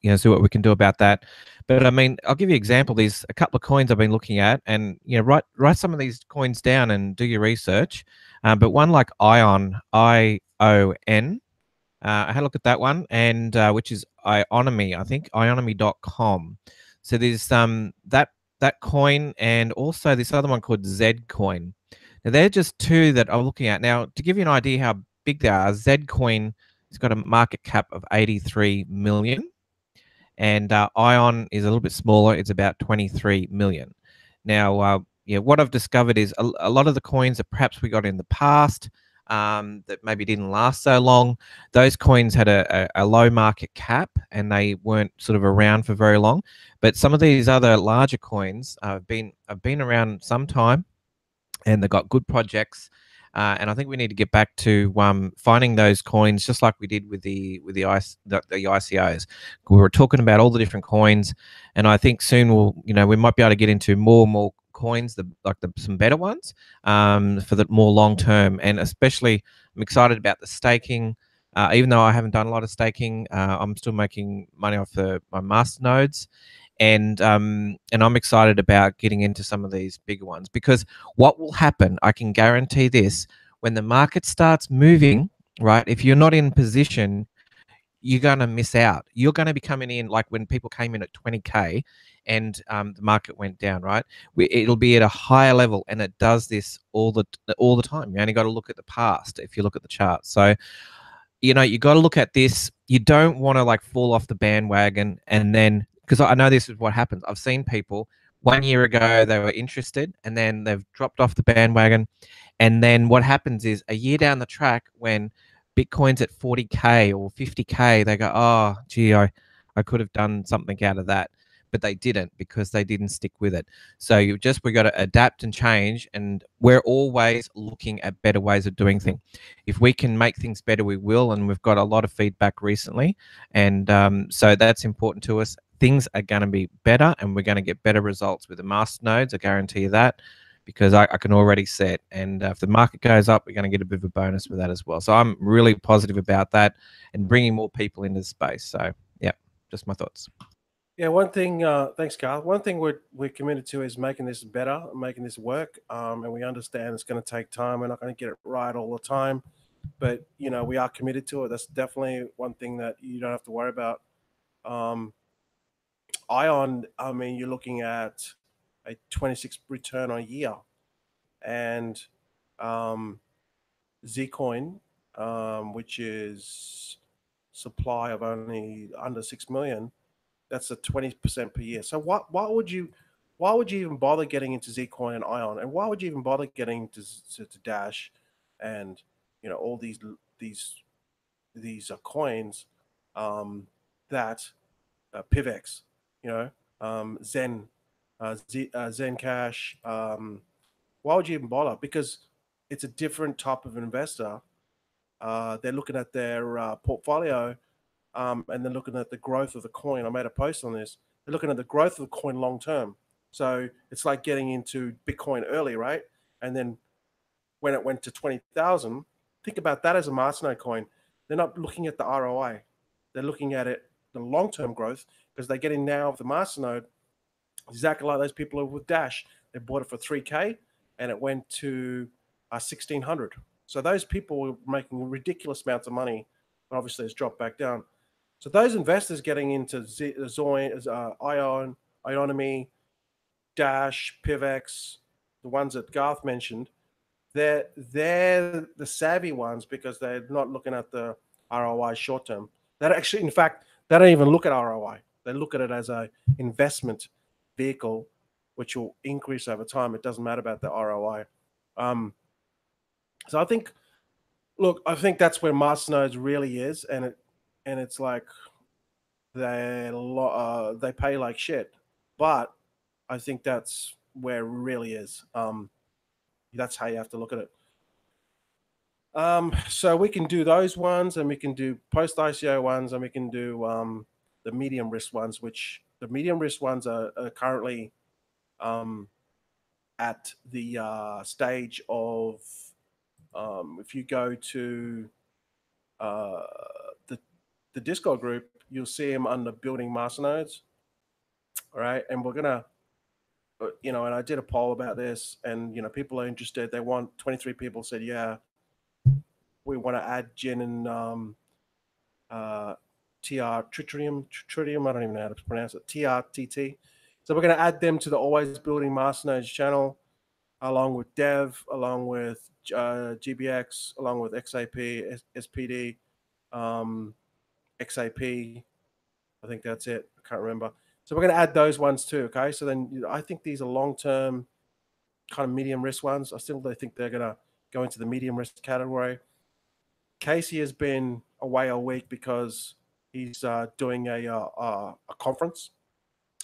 see what we can do about that. But I mean, I'll give you an example. There's a couple of coins I've been looking at, and write some of these coins down and do your research. But one like ION, ION. I had a look at that one, and which is Ionomy, I think, ionomy.com. So there's that coin, and also this other one called Zcoin. Now they're just two that I'm looking at. Now, to give you an idea how big they are, Zcoin has got a market cap of 83 million, and Ion is a little bit smaller. It's about 23 million. Now, what I've discovered is a lot of the coins that perhaps we got in the past, that maybe didn't last so long, those coins had a low market cap and they weren't sort of around for very long. But some of these other larger coins have been around some time, and they've got good projects. And I think we need to get back to finding those coins, just like we did with the ICOs. We were talking about all the different coins, and I think soon we might be able to get into more and more coins, some better ones for the more long term. And especially, I'm excited about the staking. Even though I haven't done a lot of staking, I'm still making money off my masternodes. And I'm excited about getting into some of these bigger ones, because what will happen, I can guarantee this, when the market starts moving, right, if you're not in position, you're going to miss out. You're going to be coming in like when people came in at 20K and the market went down, right? It'll be at a higher level, and it does this all the time. You only got to look at the past if you look at the chart. So, you got to look at this. You don't want to fall off the bandwagon, and then, because I know this is what happens. I've seen people 1 year ago, they were interested, and then they've dropped off the bandwagon. And then what happens is a year down the track, when Bitcoin's at 40K or 50K, they go, oh, gee, I could have done something out of that. But they didn't, because they didn't stick with it. So we got to adapt and change, and we're always looking at better ways of doing things. If we can make things better, we will, and we've got a lot of feedback recently, and so that's important to us. Things are going to be better, and we're going to get better results with the masternodes. I guarantee you that, because I can already see it. And if the market goes up, we're going to get a bit of a bonus with that as well. So I'm really positive about that and bringing more people into the space. So yeah, just my thoughts. Yeah, one thing. Thanks, Carl. One thing we're committed to is making this better, making this work, and we understand it's going to take time. We're not going to get it right all the time, but we are committed to it. That's definitely one thing that you don't have to worry about. Ion, I mean, you're looking at a 26 return on a year, and Zcoin, which is supply of only under 6 million, that's a 20% per year. So why would you even bother getting into Zcoin and Ion, and why would you even bother getting to Dash, and all these coins that PivX, Zen, Zencash. Why would you even bother? Because it's a different type of investor. They're looking at their portfolio, and they're looking at the growth of the coin. I made a post on this. They're looking at the growth of the coin long term. So it's like getting into Bitcoin early, right? And then when it went to 20,000, think about that as a Masternode coin. They're not looking at the ROI. They're looking at it, the long-term growth, because they're getting now with the Masternode, exactly like those people with Dash. They bought it for 3K and it went to 1,600. So those people were making ridiculous amounts of money, but obviously it's dropped back down. So those investors getting into Ion, Ionomy, Dash, PivX, the ones that Garth mentioned, they're the savvy ones because they're not looking at the ROI short term. That actually, in fact, they don't even look at ROI. They look at it as a investment vehicle, which will increase over time. It doesn't matter about the ROI. So I think that's where Masternodes really is, and it's like they pay like shit, but I think that's where it really is. That's how you have to look at it. So we can do those ones, and we can do post ICO ones, and we can do the medium risk ones, which the medium risk ones are currently at the stage of if you go to the Discord group, you'll see them under building masternodes. All right, and we're gonna and I did a poll about this, and people are interested. They want 23 people said yeah, we want to add Jin and Tritium. I don't even know how to pronounce it. TRTT. So we're going to add them to the Always Building Masternodes channel, along with Dev, along with GBX, along with XAP, SPD, XAP. I think that's it. I can't remember. So we're going to add those ones too. Okay. So then I think these are long-term kind of medium risk ones. I still think they're going to go into the medium risk category. Casey has been away all week because he's doing a conference.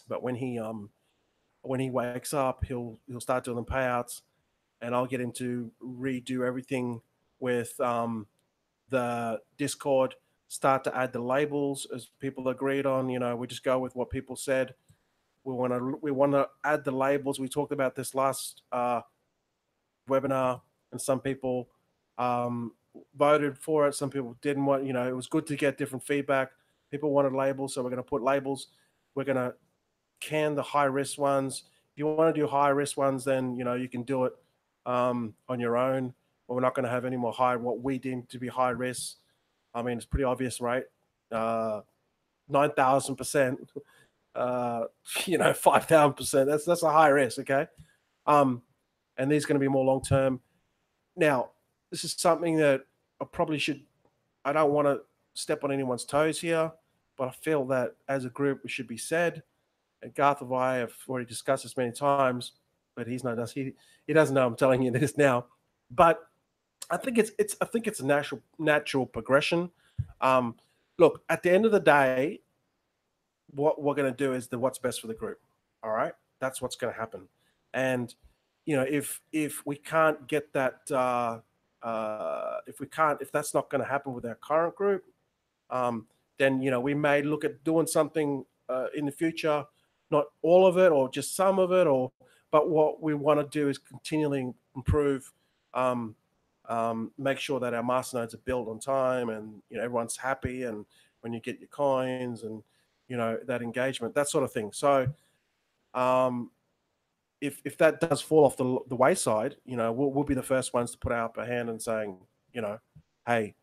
But when he wakes up, he'll start doing the payouts, and I'll get him to redo everything with the Discord. Start to add the labels as people agreed on. We just go with what people said. We want to add the labels. We talked about this last webinar, and some people voted for it. Some people didn't want. It was good to get different feedback. People wanted labels, so we're going to put labels. We're going to can the high risk ones. If you want to do high risk ones, then you can do it on your own. But we're not going to have any more what we deem to be high risk. I mean, it's pretty obvious, right? 9,000%. 5,000%. That's a high risk, okay? And these are going to be more long term. Now, this is something that I probably should. I don't want to step on anyone's toes here, but I feel that as a group, it should be said. And Garth and I have already discussed this many times, but he doesn't know I'm telling you this now. But I think it's a natural progression. Look, at the end of the day, what we're going to do is what's best for the group. All right, that's what's going to happen. And if we can't get that, if that's not going to happen with our current group, then we may look at doing something in the future. Not all of it, or just some of it, but what we want to do is continually improve, make sure that our masternodes are built on time, and everyone's happy, and when you get your coins, and that engagement, that sort of thing. So, if that does fall off the wayside, we'll be the first ones to put our upper hand and saying, hey,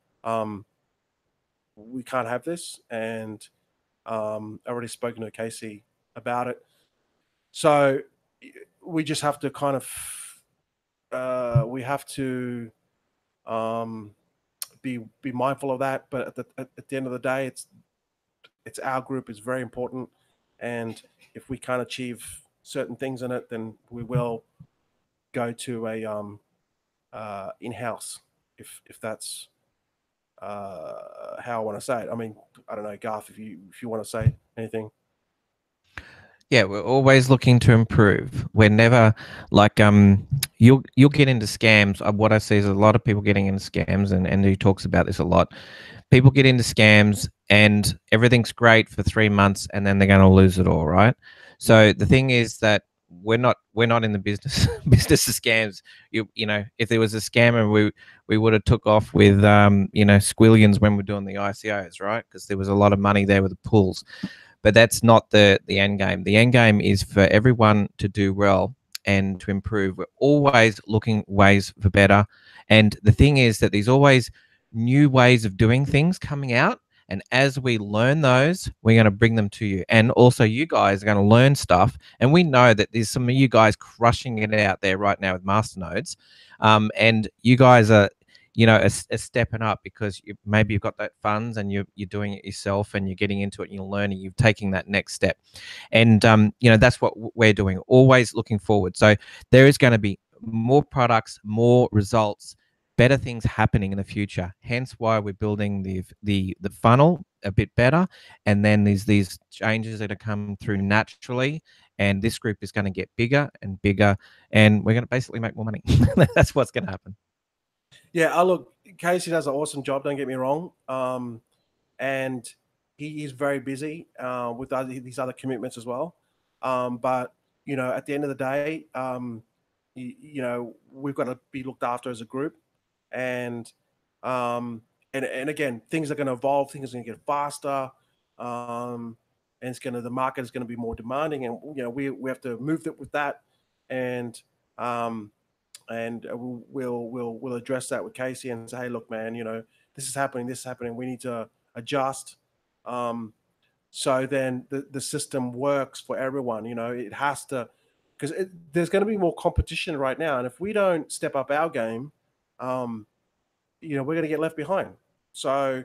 we can't have this, and I've already spoken to Casey about it. So we just have to kind of we have to be mindful of that. But at the end of the day, it's our group is very important, and if we can't achieve certain things in it, then we will go to a in-house, if that's how I want to say it. I mean, I don't know, Garth, if you want to say anything. Yeah, we're always looking to improve. We're never like you'll get into scams. What I see is a lot of people getting into scams, and Andy talks about this a lot. People get into scams and everything's great for 3 months, and then they're going to lose it all, right? So the thing is that we're not in the business of scams. You know, if there was a scammer, we would have took off with you know, squillions when we're doing the ICOs, right? Because there was a lot of money there with the pools. But that's not the end game. The end game is for everyone to do well and to improve. We're always looking ways for better. And the thing is that there's always new ways of doing things coming out. And as we learn those, we're going to bring them to you. And also you guys are going to learn stuff. And we know that there's some of you guys crushing it out there right now with masternodes. And you guys are, you know, a stepping up because maybe you've got that funds and you're doing it yourself and you're getting into it and you're learning, you're taking that next step. And, you know, that's what we're doing, always looking forward. So there is going to be more products, more results, better things happening in the future. Hence why we're building the funnel a bit better. And then there's these changes that are coming through naturally. And this group is going to get bigger and bigger. And we're going to basically make more money. That's what's going to happen. Yeah, look, Casey does an awesome job, don't get me wrong. And he is very busy with these other commitments as well. But, you know, at the end of the day, you know, we've got to be looked after as a group. And again, things are going to evolve, things are going to get faster. And the market is going to be more demanding. And, you know, we have to move with that. And we'll address that with Casey and say, hey, look, man, you know, this is happening. We need to adjust. So then the system works for everyone. You know, it has to, because there's going to be more competition right now. And if we don't step up our game, you know, we're going to get left behind. So,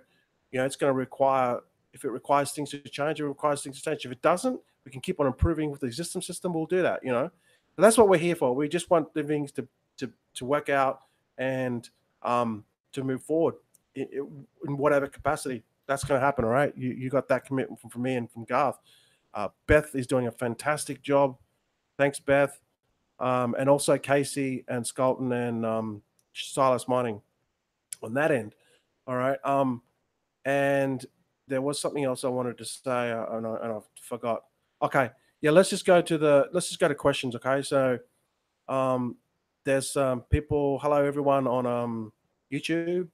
you know, it's going to require, if it requires things to change, it requires things to change. If it doesn't, we can keep on improving with the existing system. We'll do that, you know. But that's what we're here for. We just want the things to work out and to move forward in whatever capacity. That's going to happen, all right? You got that commitment from me and from Garth. Beth is doing a fantastic job. Thanks, Beth. And also Casey and Skelton and Silas Mining on that end. All right. And there was something else I wanted to say, and I forgot. Okay. Yeah, let's just go to questions, okay? So there's people, hello everyone on YouTube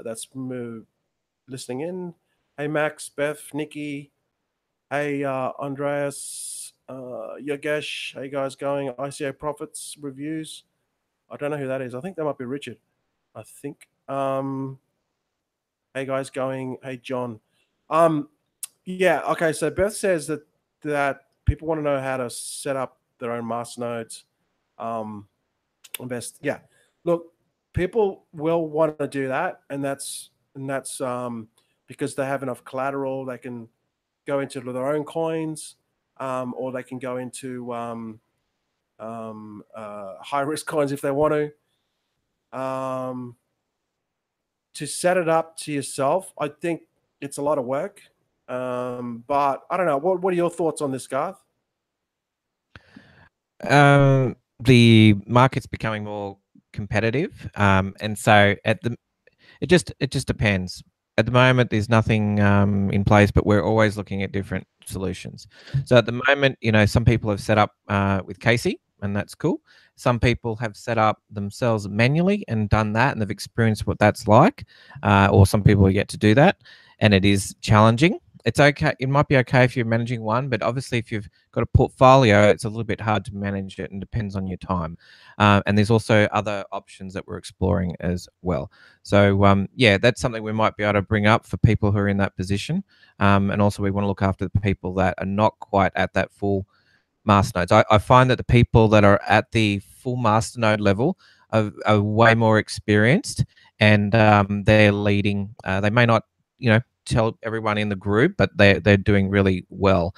that's listening in. Hey Max, Beth, Nikki, hey Andreas, Yogesh, how you guys going? ICO Profits Reviews. I don't know who that is. I think that might be Richard. I think. Hey guys going? Hey John. Yeah, okay, so Beth says that people want to know how to set up their own masternodes. Invest. Yeah, look, people will want to do that, and that's because they have enough collateral. They can go into their own coins, or they can go into high risk coins if they want to. To set it up to yourself, I think it's a lot of work. But I don't know. What are your thoughts on this, Garth? The market's becoming more competitive, and so it just depends. At the moment, there's nothing in place, but we're always looking at different solutions. So at the moment, you know, some people have set up with Casey, and that's cool. Some people have set up themselves manually and done that, and they've experienced what that's like. Or some people are yet to do that, and it is challenging. it's okay. It might be okay if you're managing one, but obviously if you've got a portfolio, it's a little bit hard to manage it and depends on your time. And there's also other options that we're exploring as well. So yeah, that's something we might be able to bring up for people who are in that position. And also we want to look after the people that are not quite at that full masternodes. I find that the people that are at the full masternode level are way more experienced, and they're leading. They may not, tell everyone in the group, but they're doing really well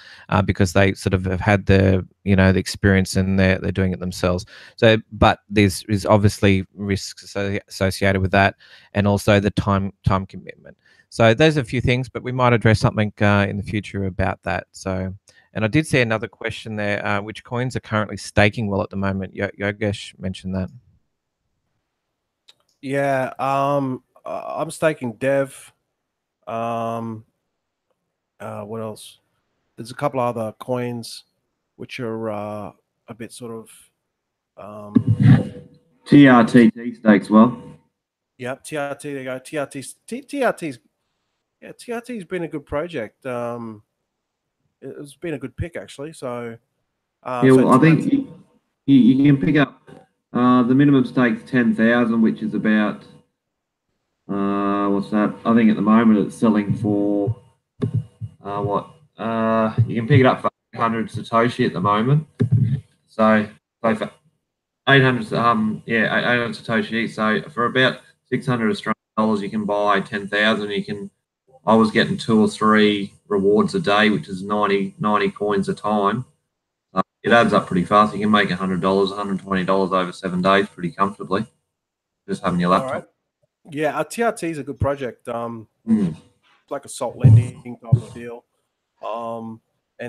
because they sort of have had the the experience, and they're doing it themselves. So, but there's obviously risks associated with that, and also the time commitment. So there's a few things, but we might address something in the future about that. So. And I did see another question there. Which coins are currently staking well at the moment? Yogesh mentioned that. Yeah, I'm staking Dev. What else? There's a couple other coins which are a bit sort of TRTT stakes well. yeah, TRT. There you go. TRT's yeah, TRT's been a good project. It's been a good pick actually. So Yeah, so well, I think TRT you can pick up the minimum stake's 10,000, which is about what's that? I think at the moment it's selling for what? You can pick it up for 800 Satoshi at the moment. So for 800 800 Satoshi. So for about 600 Australian dollars, you can buy 10,000. I was getting 2 or 3 rewards a day, which is 90 coins a time. It adds up pretty fast. You can make $100, $120 over 7 days pretty comfortably, just having your laptop. All right. Yeah, TRT is a good project. Like a salt lending type of deal, and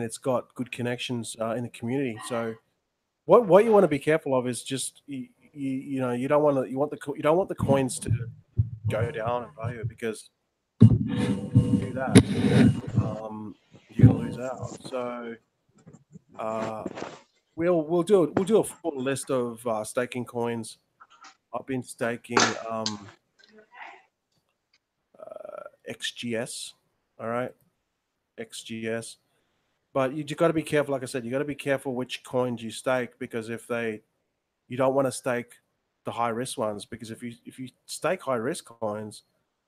it's got good connections in the community. So, what you want to be careful of is just you don't want the coins to go down in value, because if you do that, you're gonna lose out. So, we'll do a full list of staking coins. I've been staking XGS. All right, XGS. But you got to be careful. Like I said, you got to be careful which coins you stake, because you don't want to stake the high risk ones, because if you stake high risk coins,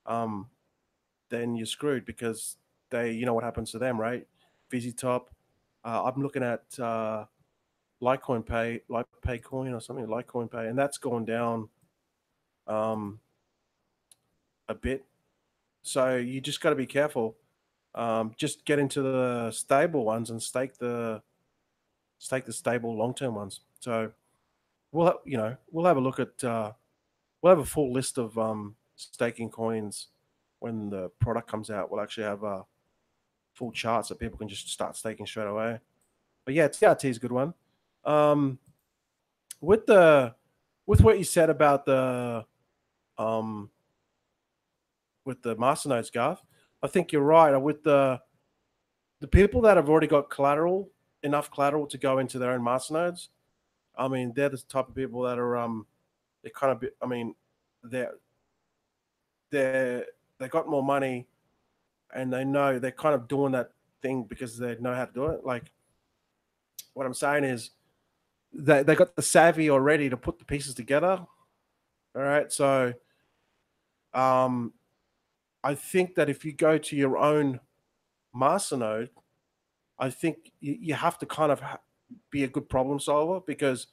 then you're screwed, because you know what happens to them, right? VisiTop. I'm looking at Litecoin Coin or something, Litecoin Pay, and that's gone down a bit. So you just got to be careful. Just get into the stable ones and stake the stable long-term ones. So we'll have a look at we'll have a full list of staking coins when the product comes out. We'll actually have full charts that people can just start staking straight away. But yeah, TRT is a good one. With what you said about the with the masternodes, Garth, I think you're right. With the people that have already got enough collateral to go into their own masternodes, I mean, they're the type of people that are they're kind of, I mean, they got more money, and they know they're kind of doing that thing because they know how to do it. Like, what I'm saying is they got the savvy already to put the pieces together. All right, so I think that if you go to your own masternode, I think you have to kind of be a good problem solver, because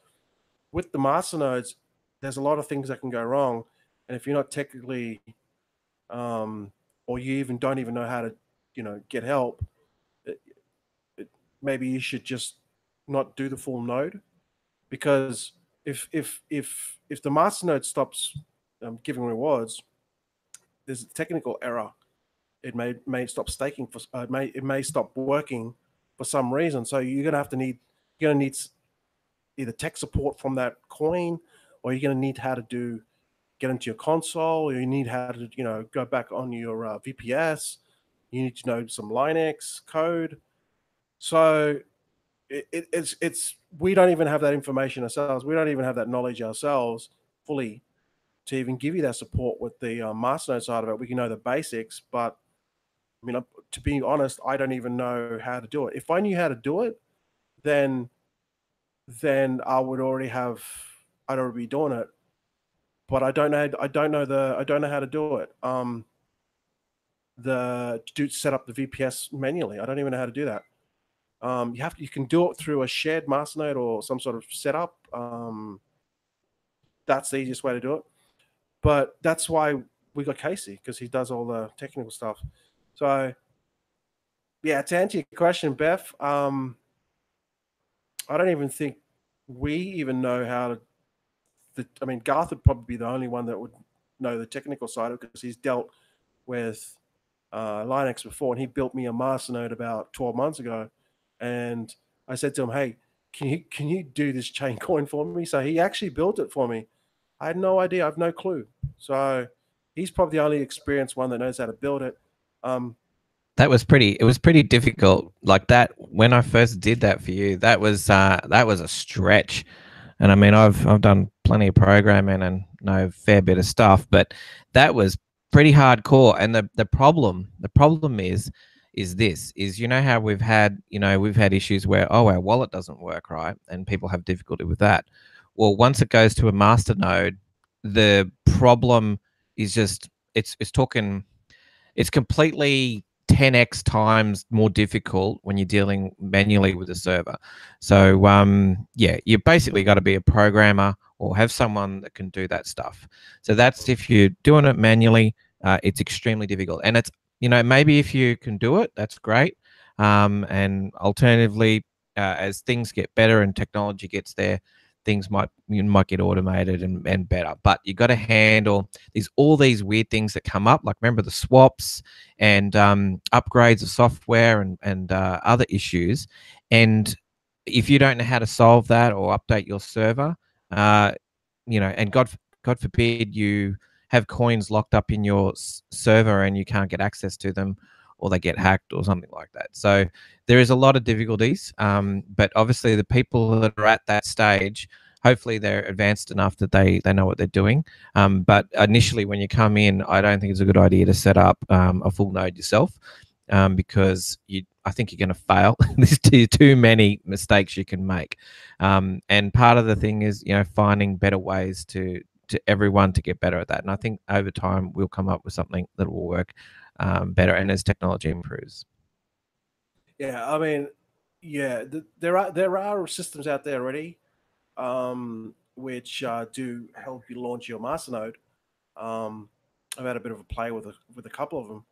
with the masternodes, there's a lot of things that can go wrong. And if you're not technically, or you even don't even know how to, get help, maybe you should just not do the full node, because if the masternode stops giving rewards, there's a technical error. It may stop staking for it may stop working for some reason. So you're gonna need either tech support from that coin, or you're gonna need how to get into your console, or you need how to go back on your VPS. You need to know some Linux code. So it's we don't even have that information ourselves. We don't even have that knowledge ourselves fully to even give you that support with the masternode side of it. We can know the basics, but I mean, to be honest, I don't even know how to do it. If I knew how to do it, then I would already have, I'd already be doing it. But I don't know. I don't know how to do it. Set up the VPS manually. I don't even know how to do that. You can do it through a shared masternode or some sort of setup. That's the easiest way to do it. But that's why we got Casey, because he does all the technical stuff. So yeah, to answer your question, Beth, I don't even think we even know how to. I mean, Garth would probably be the only one that would know the technical side of it, because he's dealt with Linux before, and he built me a masternode about 12 months ago. And I said to him, "Hey, can you do this chain coin for me?" So he actually built it for me. I had no idea. I have no clue. So he's probably the only experienced one that knows how to build it. It was pretty difficult. Like that, when I first did that for you, that was a stretch. And I mean, I've done plenty of programming and know a fair bit of stuff, but that was pretty hardcore. And the problem is this, you know how we've had issues where, oh, our wallet doesn't work right, and people have difficulty with that. Well, once it goes to a master node, the problem is just it's completely 10x times more difficult when you're dealing manually with a server. So yeah, you basically got to be a programmer or have someone that can do that stuff. So that's, if you're doing it manually, it's extremely difficult. And it's, maybe if you can do it, that's great. And alternatively, as things get better and technology gets there, things might get automated and better. But you got to handle all these weird things that come up. Like, remember the swaps and upgrades of software and other issues. And if you don't know how to solve that or update your server, and God forbid you have coins locked up in your server and you can't get access to them, or they get hacked or something like that. So there is a lot of difficulties, but obviously the people that are at that stage, hopefully they're advanced enough that they know what they're doing. But initially when you come in, I don't think it's a good idea to set up a full node yourself, because I think you're going to fail. There's too many mistakes you can make. And part of the thing is, finding better ways to everyone to get better at that. And I think over time we'll come up with something that will work better, and as technology improves. Yeah, I mean, yeah, there are systems out there already, which do help you launch your masternode. I've had a bit of a play with a couple of them,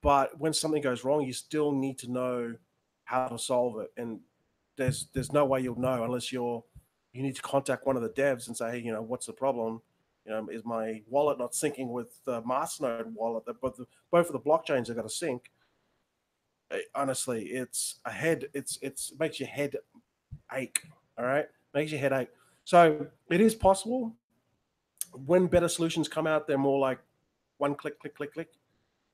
but when something goes wrong, you still need to know how to solve it, and there's no way you'll know unless you need to contact one of the devs and say, hey, what's the problem? Is my wallet not syncing with the masternode wallet? But both of the blockchains are going to sync. Honestly, it's makes your head ache. All right, makes your head ache. So it is possible. When better solutions come out, they're more like one click, click, click, click.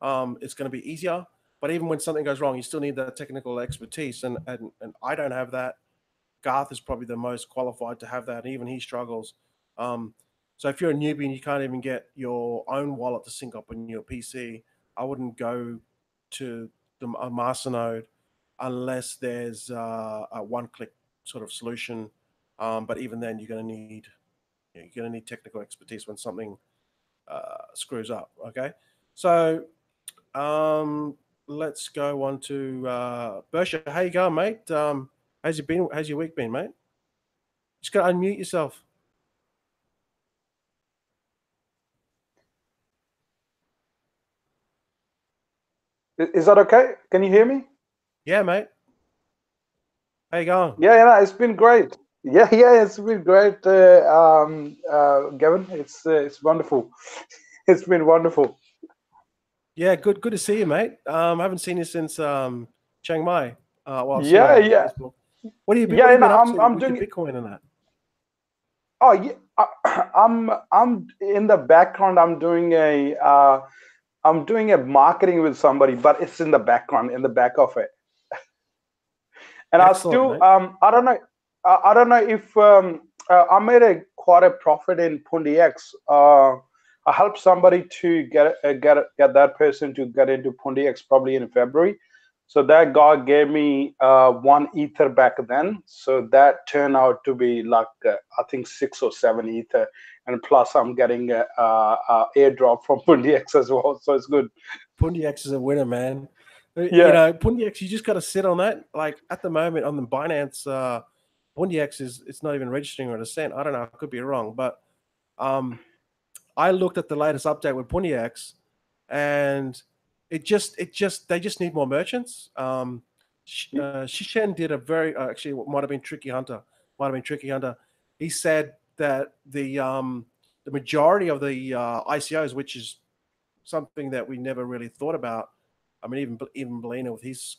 It's going to be easier. But even when something goes wrong, you still need that technical expertise, and I don't have that. Garth is probably the most qualified to have that, and even he struggles. So if you're a newbie and you can't even get your own wallet to sync up on your PC, I wouldn't go to a masternode unless there's a one-click sort of solution. But even then, you're going to need technical expertise when something screws up. Okay, so let's go on to Bersha. How you going, mate? How's your week been, mate? Just got to unmute yourself. Is that okay? Can you hear me? Yeah, mate. How you going? Yeah, it's been great. Yeah, it's been great, Gavin. It's wonderful. It's been wonderful. Yeah, good to see you, mate. I haven't seen you since Chiang Mai. Yeah. What have you been up to? I'm doing Bitcoin and that. Oh yeah, I'm in the background. I'm doing a marketing with somebody, but it's in the background, in the back of it. And Excellent, I don't know if I made quite a profit in Pundi X. I I helped somebody to get that person to get into PundiX probably in February. So that guy gave me 1 ether back then. So that turned out to be like I think 6 or 7 ether, and plus I'm getting a airdrop from PundiX as well. So it's good. PundiX is a winner, man. Yeah. You know, PundiX, you just got to sit on that. Like at the moment on the Binance, PundiX it's not even registering at a cent. I don't know. I could be wrong, but I looked at the latest update with PundiX, and they just need more merchants. Shishen did a very actually it might have been Tricky Hunter. He said that the majority of the ICOs, which is something that we never really thought about. I mean, even Belina with his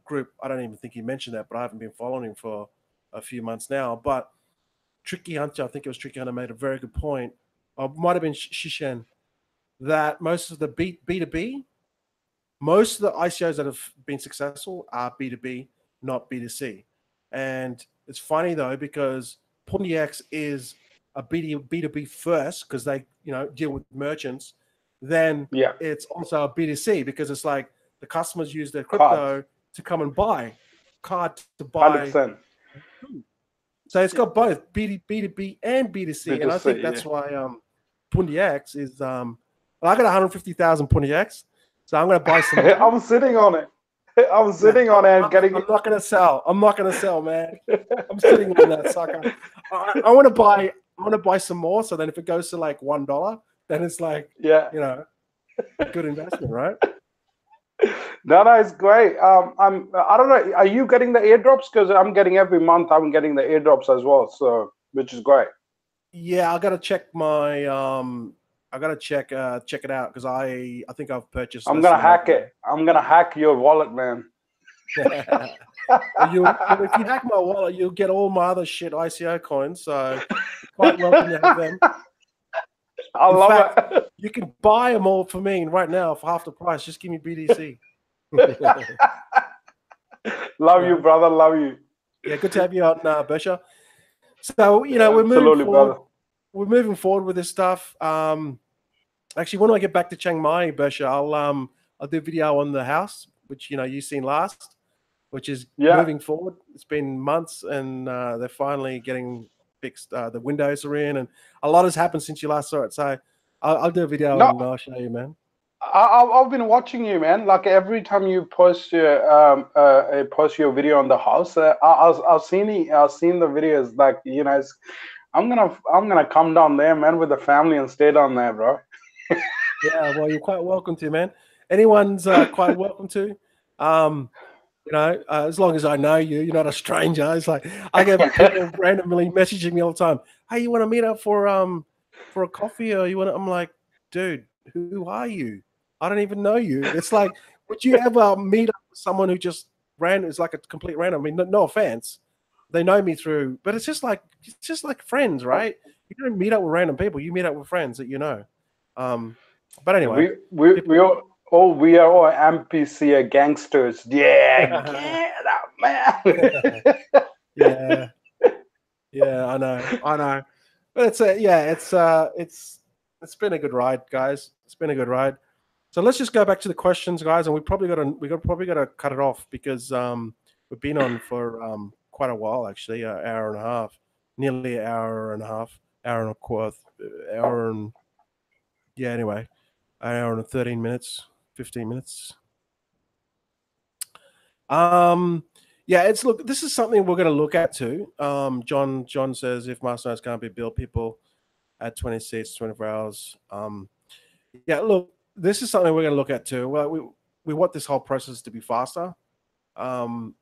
group, I don't even think he mentioned that, but I haven't been following him for a few months now. But Tricky Hunter, I think it was Tricky Hunter, made a very good point. Or might have been Shishen, that most of the B2B, most of the ICOs that have been successful are B2B, not B2C. And it's funny though, because PundiX is a B2B first because they, deal with merchants. Then it's also a B2C because it's like the customers use their crypto to come and buy, to buy. 100%. So it's got both B2B and B2C, and I think that's why PundiX is. I got 150,000 PundiX, so I'm going to buy some. I'm sitting on it. I'm sitting on it and getting. I'm not going to sell. I'm not going to sell, man. I'm sitting on that sucker. I want to buy. I want to buy some more. So then, if it goes to like $1, then it's like, a good investment, right? No, it's great. I don't know. Are you getting the airdrops? Because I'm getting every month. I'm getting the airdrops as well. So, which is great. Yeah, I got to check my. I got to check it out because I think I've purchased. I'm gonna hack it. I'm gonna hack your wallet, man. If you hack my wallet, you'll get all my other shit ICO coins. So, you're quite welcome to have them. I love it. You can buy them all for me right now for half the price. Just give me BTC. Love you, brother. Love you. Yeah, good to have you on, Besha. So we're moving forward. We're moving forward with this stuff. Actually, when I get back to Chiang Mai, Besha, I'll do a video on the house, which you've seen last, which is moving forward. It's been months, and they're finally getting fixed. The windows are in, and a lot has happened since you last saw it. So I'll do a video and I'll show you, man. I've been watching you, man. Like every time you post your video on the house, I've seen the videos. Like I'm gonna come down there, man, with the family and stay down there, bro. Yeah, well, you're quite welcome to, man. Anyone's quite welcome to. As long as I know you, you're not a stranger. It's like I get people randomly messaging me all the time. Hey, you want to meet up for a coffee, or you want? I'm like, dude, who are you? I don't even know you. It's like, would you ever meet up with someone who just random? It's like a complete random. I mean, no offense, they know me through, but it's just like friends, right? You don't meet up with random people. You meet up with friends that you know. But anyway, we are all MPC gangsters. Yeah, get up, man. yeah, I know. But it's been a good ride, guys. It's been a good ride. So let's just go back to the questions, guys, and we probably got to cut it off because we've been on for quite a while, actually, an hour and a half, nearly an hour and a half, hour and a quarter, anyway, an hour and 13 minutes, 15 minutes. This is something we're going to look at too. John says if masternodes can't be built, people at 20 seats, 24 hours. Look, this is something we're going to look at too. Well, we want this whole process to be faster. And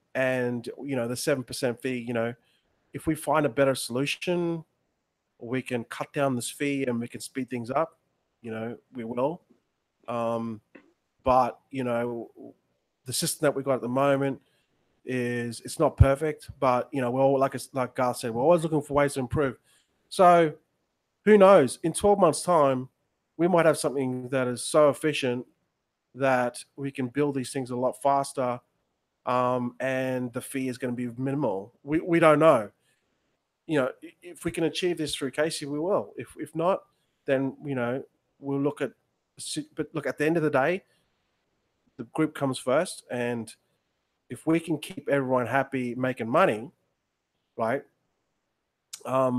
the 7% fee, if we find a better solution, we can cut down this fee and we can speed things up, we will. But the system that we've got at the moment it's not perfect, but we're all like Garth said, we're always looking for ways to improve. So who knows, in 12 months time, we might have something that is so efficient that we can build these things a lot faster. And the fee is going to be minimal. We don't know. If we can achieve this through Casey, we will. If not, then we'll look at. But look, at the end of the day, the group comes first, and if we can keep everyone happy, making money, right? I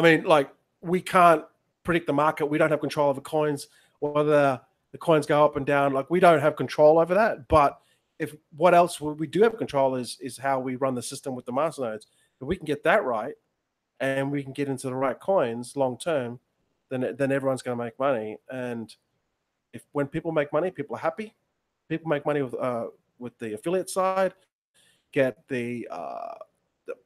mean, like, we can't predict the market. We don't have control over coins, whether the coins go up and down. Like, we don't have control over that. But what else we do have control is how we run the system with the masternodes. If we can get that right, and we can get into the right coins long term, then everyone's going to make money. And when people make money, people are happy. People make money with the affiliate side, get the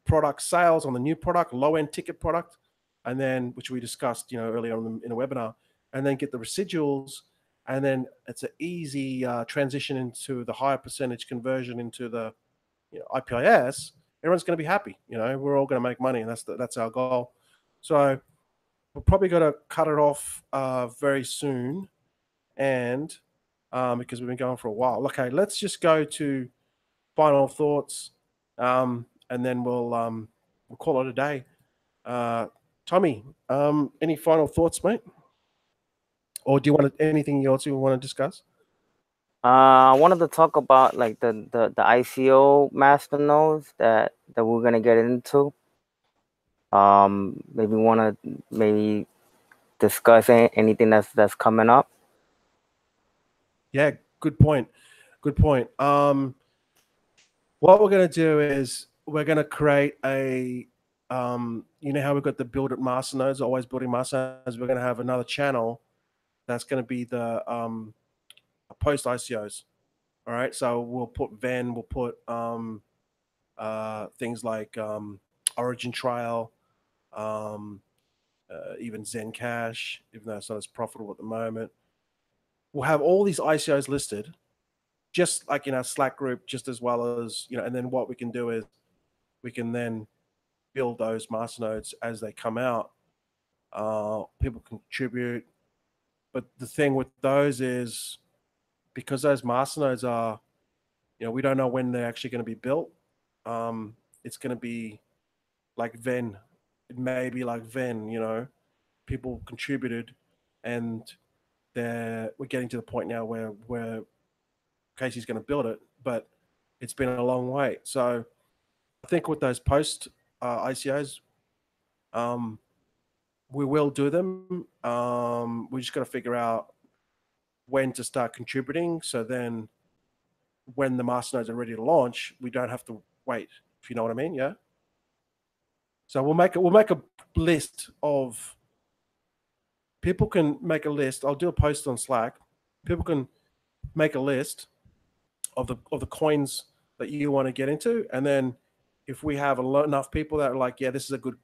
product sales on the new product, low end ticket product, and then, which we discussed earlier on in the webinar, and then get the residuals, and then it's an easy transition into the higher percentage conversion into the IPIS. Everyone's going to be happy. We're all going to make money, and that's our goal. So we're probably going to cut it off very soon, and because we've been going for a while. Okay, let's just go to final thoughts, and then we'll call it a day. Tommy, any final thoughts, mate? Or do you want anything else you want to discuss? I wanted to talk about like the ICO masternodes that we're gonna get into. Maybe discuss anything that's coming up. Yeah, good point. Good point. What we're gonna do is we're gonna create a how we've got the build at masternodes, always building masternodes. We're gonna have another channel that's gonna be the post ICOs. All right, so we'll put Venn, we'll put things like Origin Trial, even Zencash, even though it's not as profitable at the moment. We'll have all these ICOs listed, just like in our Slack group, just as well as and then what we can do is we can then build those masternodes as they come out. People contribute, but the thing with those is, because those masternodes are, we don't know when they're actually going to be built. It's going to be like Venn. It may be like Venn, people contributed, and we're getting to the point now where Casey's going to build it, but it's been a long wait. So I think with those post ICOs, we will do them. We just got to figure out when to start contributing, so then when the masternodes are ready to launch, we don't have to wait, if you know what I mean. Yeah. So we'll make a list of, people can make a list. I'll do a post on Slack. People can make a list of the coins that you want to get into, and then if we have enough people that are like, yeah, this is a good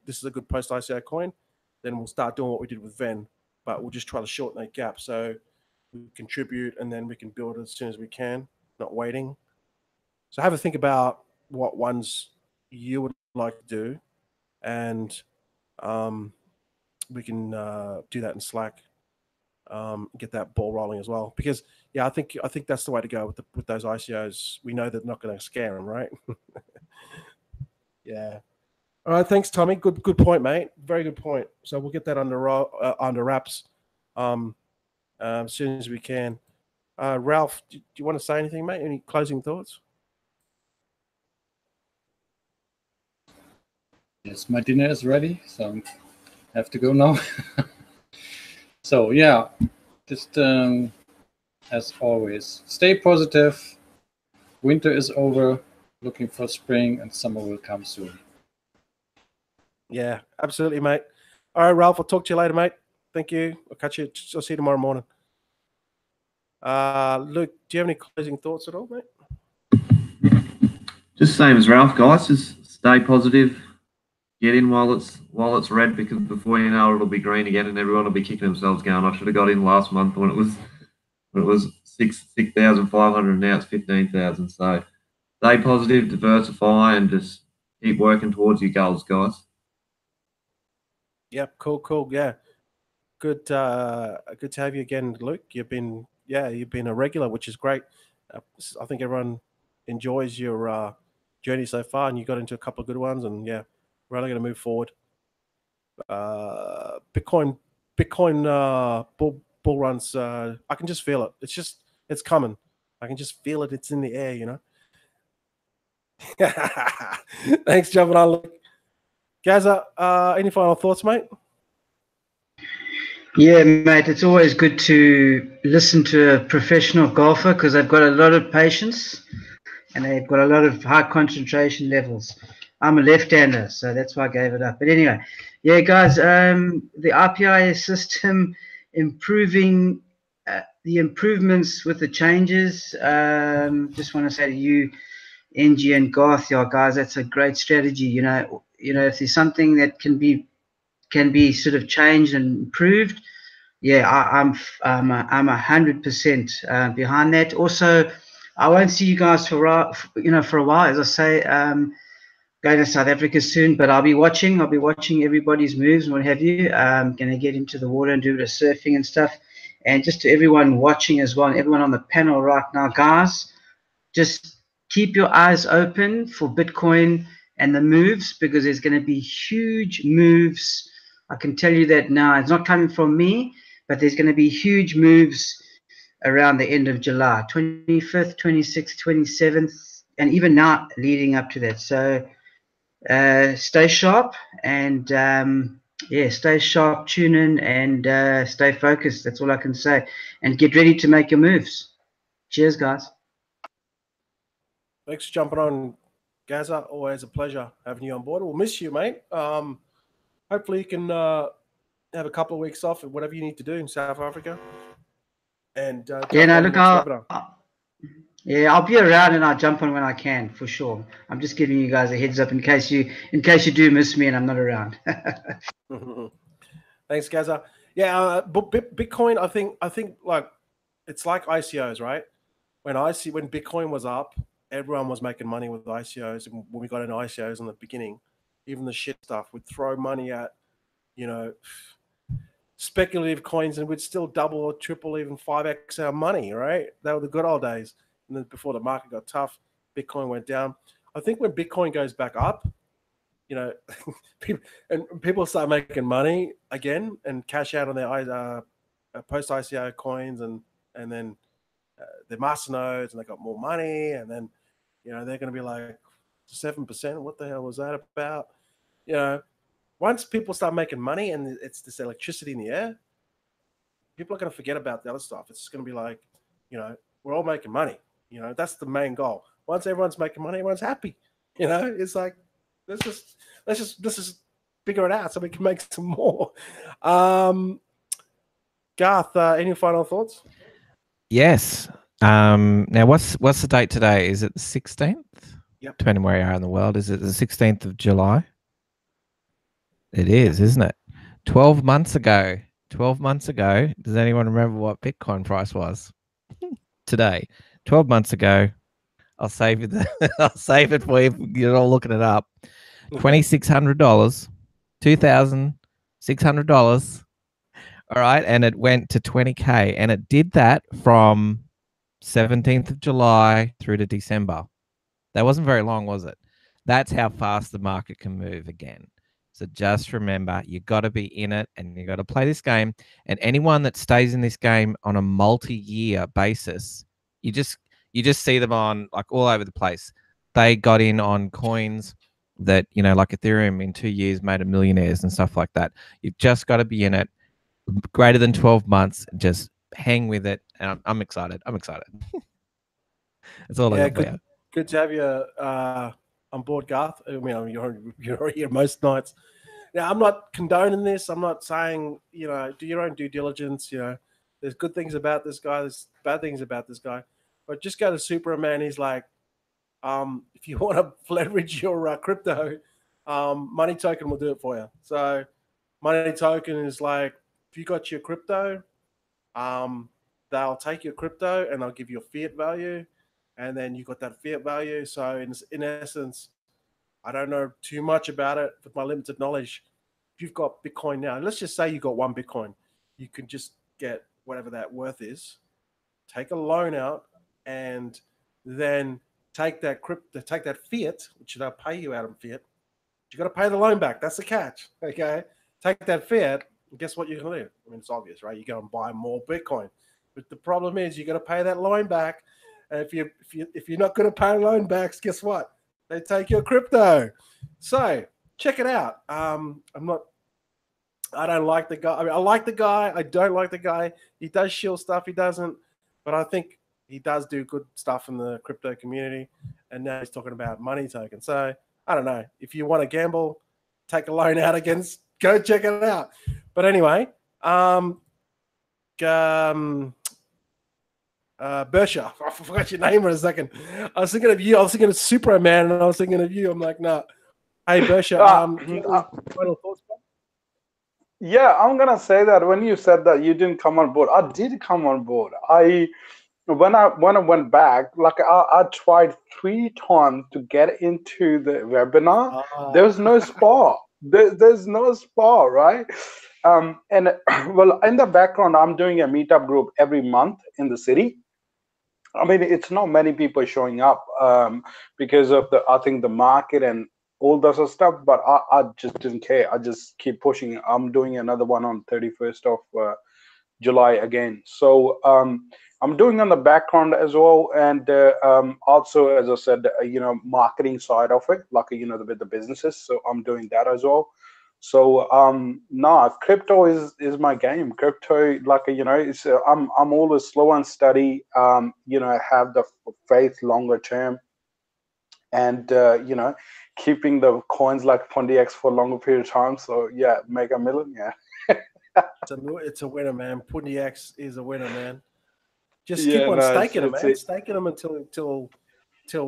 post ICO coin, then we'll start doing what we did with Venn, but we'll just try to shorten that gap. So we contribute, and then we can build it as soon as we can, not waiting. So have a think about what ones you would like to do, and we can do that in Slack, get that ball rolling as well. Because I think that's the way to go with those ICOs. We know they're not going to scare them, right? Yeah. All right. Thanks, Tommy. Good point, mate. Very good point. So we'll get that under wraps as soon as we can. Ralph, do you want to say anything, mate? Any closing thoughts? Yes, my dinner is ready, so I have to go now. So yeah, just as always, stay positive. Winter is over. Looking for spring, and summer will come soon. Yeah, absolutely, mate. All right, Ralph, I'll talk to you later, mate. Thank you. I'll see you tomorrow morning. Luke, do you have any closing thoughts at all, mate? Just same as Ralph, guys. Just stay positive. Get in while it's red, because before you know it, it'll be green again, and everyone will be kicking themselves going, I should have got in last month when it was 6,500, now it's 15,000. So stay positive, diversify, and just keep working towards your goals, guys. Yep, cool. Yeah, good to have you again, Luke. You've been a regular, which is great. I think everyone enjoys your journey so far, and you got into a couple of good ones, and yeah, we're only going to move forward. Bitcoin Bitcoin bull runs. I can just feel it. It's coming. I can just feel it. It's in the air, you know. Thanks, jumping on. Gaza, any final thoughts, mate? Yeah, mate, it's always good to listen to a professional golfer because they've got a lot of patience and they've got a lot of high concentration levels. I'm a left-hander, so that's why I gave it up. But anyway, yeah, guys, the RPI system improving, the improvements with the changes. Just want to say to you, NG and Garth, yeah, guys, that's a great strategy. You know, if there's something that can be sort of changed and improved, yeah, I'm 100% behind that. Also, I won't see you guys for a while, as I say. Going to South Africa soon, but I'll be watching everybody's moves and what have you. I'm gonna get into the water and do a bit of surfing and stuff. And just to everyone watching as well, and everyone on the panel right now, guys, just keep your eyes open for Bitcoin and the moves, because there's going to be huge moves. I can tell you that now. It's not coming from me, but there's going to be huge moves around the end of July, 25th, 26th, 27th, and even now leading up to that. So stay sharp and stay sharp, tune in, and stay focused. That's all I can say. And get ready to make your moves. Cheers, guys. Thanks for jumping on, Gaza. Always a pleasure having you on board. We'll miss you, mate. Hopefully you can have a couple of weeks off and whatever you need to do in South Africa. And yeah, no, look, I'll be around and I'll jump on when I can, for sure. I'm just giving you guys a heads up in case you do miss me and I'm not around. Thanks, Gaza. Yeah, but Bitcoin, I think like it's like ICOs, right? When Bitcoin was up, everyone was making money with ICOs, and when we got into ICOs in the beginning, even the shit stuff, would throw money at, speculative coins, and we'd still double or triple, even 5x our money, right? They were the good old days. And then before the market got tough, Bitcoin went down. I think when Bitcoin goes back up, people start making money again and cash out on their post ICO coins and then their masternodes, and they got more money, and then they're going to be like 7%. What the hell was that about? Once people start making money and it's this electricity in the air, people are going to forget about the other stuff. It's going to be like, we're all making money. That's the main goal. Once everyone's making money, everyone's happy. It's like let's just figure it out so we can make some more. Garth, any final thoughts? Yes. Now, what's the date today? Is it the 16th? Yep. Depending where you are in the world, is it the 16th of July? It is, isn't it? 12 months ago. Does anyone remember what Bitcoin price was today? 12 months ago. I'll save you I'll save it for you. You're all looking it up. $2,600, $2,600. All right, and it went to 20K, and it did that from 17th of July through to December. That wasn't very long, was it? That's how fast the market can move again. So just remember, you got to be in it, and you got to play this game. And anyone that stays in this game on a multi-year basis, you just see them on like all over the place. They got in on coins that, like Ethereum in 2 years made them millionaires and stuff like that. You've just got to be in it. Greater than 12 months, just hang with it. And I'm excited. That's all I got. Good to have you on board, Garth. I mean, you're here most nights. Now, I'm not condoning this. I'm not saying, do your own due diligence. There's good things about this guy. There's bad things about this guy. But just go to Superman. He's like, if you want to leverage your crypto, Money Token will do it for you. So Money Token is like, if you got your crypto, they'll take your crypto and they'll give you a fiat value, and then you got that fiat value. So in essence, I don't know too much about it with my limited knowledge. If you've got Bitcoin now, let's just say you got one Bitcoin, you can just get whatever that worth is, take a loan out, and then take that fiat, which they'll pay you out in fiat. You got to pay the loan back. That's the catch. Okay, take that fiat, guess what you're going to do? I mean, it's obvious, right? You go and buy more Bitcoin. But the problem is you're going to pay that loan back. And if you're not going to pay loan backs, guess what? They take your crypto. So check it out. I don't like the guy. I mean, I like the guy. I don't like the guy. He does shill stuff. He doesn't. But I think he does do good stuff in the crypto community. And now he's talking about money token. So I don't know. If you want to gamble, take a loan out against, go check it out. But anyway, Bersha, I forgot your name for a second. I was thinking of you. I was thinking of Superman, and I was thinking of you. I'm like, nah. Hey, Bersha, final thoughts? Yeah, I'm gonna say that when you said that you didn't come on board, I did come on board. When I went back, like I tried 3 times to get into the webinar. There's no spa. There's no spa, right? And well, in the background, I'm doing a meetup group every month in the city. I mean, it's not many people showing up because of I think the market and all that sort of stuff, but I just didn't care. I just keep pushing. I'm doing another one on 31st of July again. So I'm doing on the background as well, and also, as I said, marketing side of it, like with the businesses. So I'm doing that as well. So crypto is my game. Crypto, like it's I'm always slow and steady. Have the faith longer term, and keeping the coins like PundiX for a longer period of time. So yeah, make a million. Yeah. It's a winner, man. PundiX is a winner, man. Just keep on staking them, man. Staking them until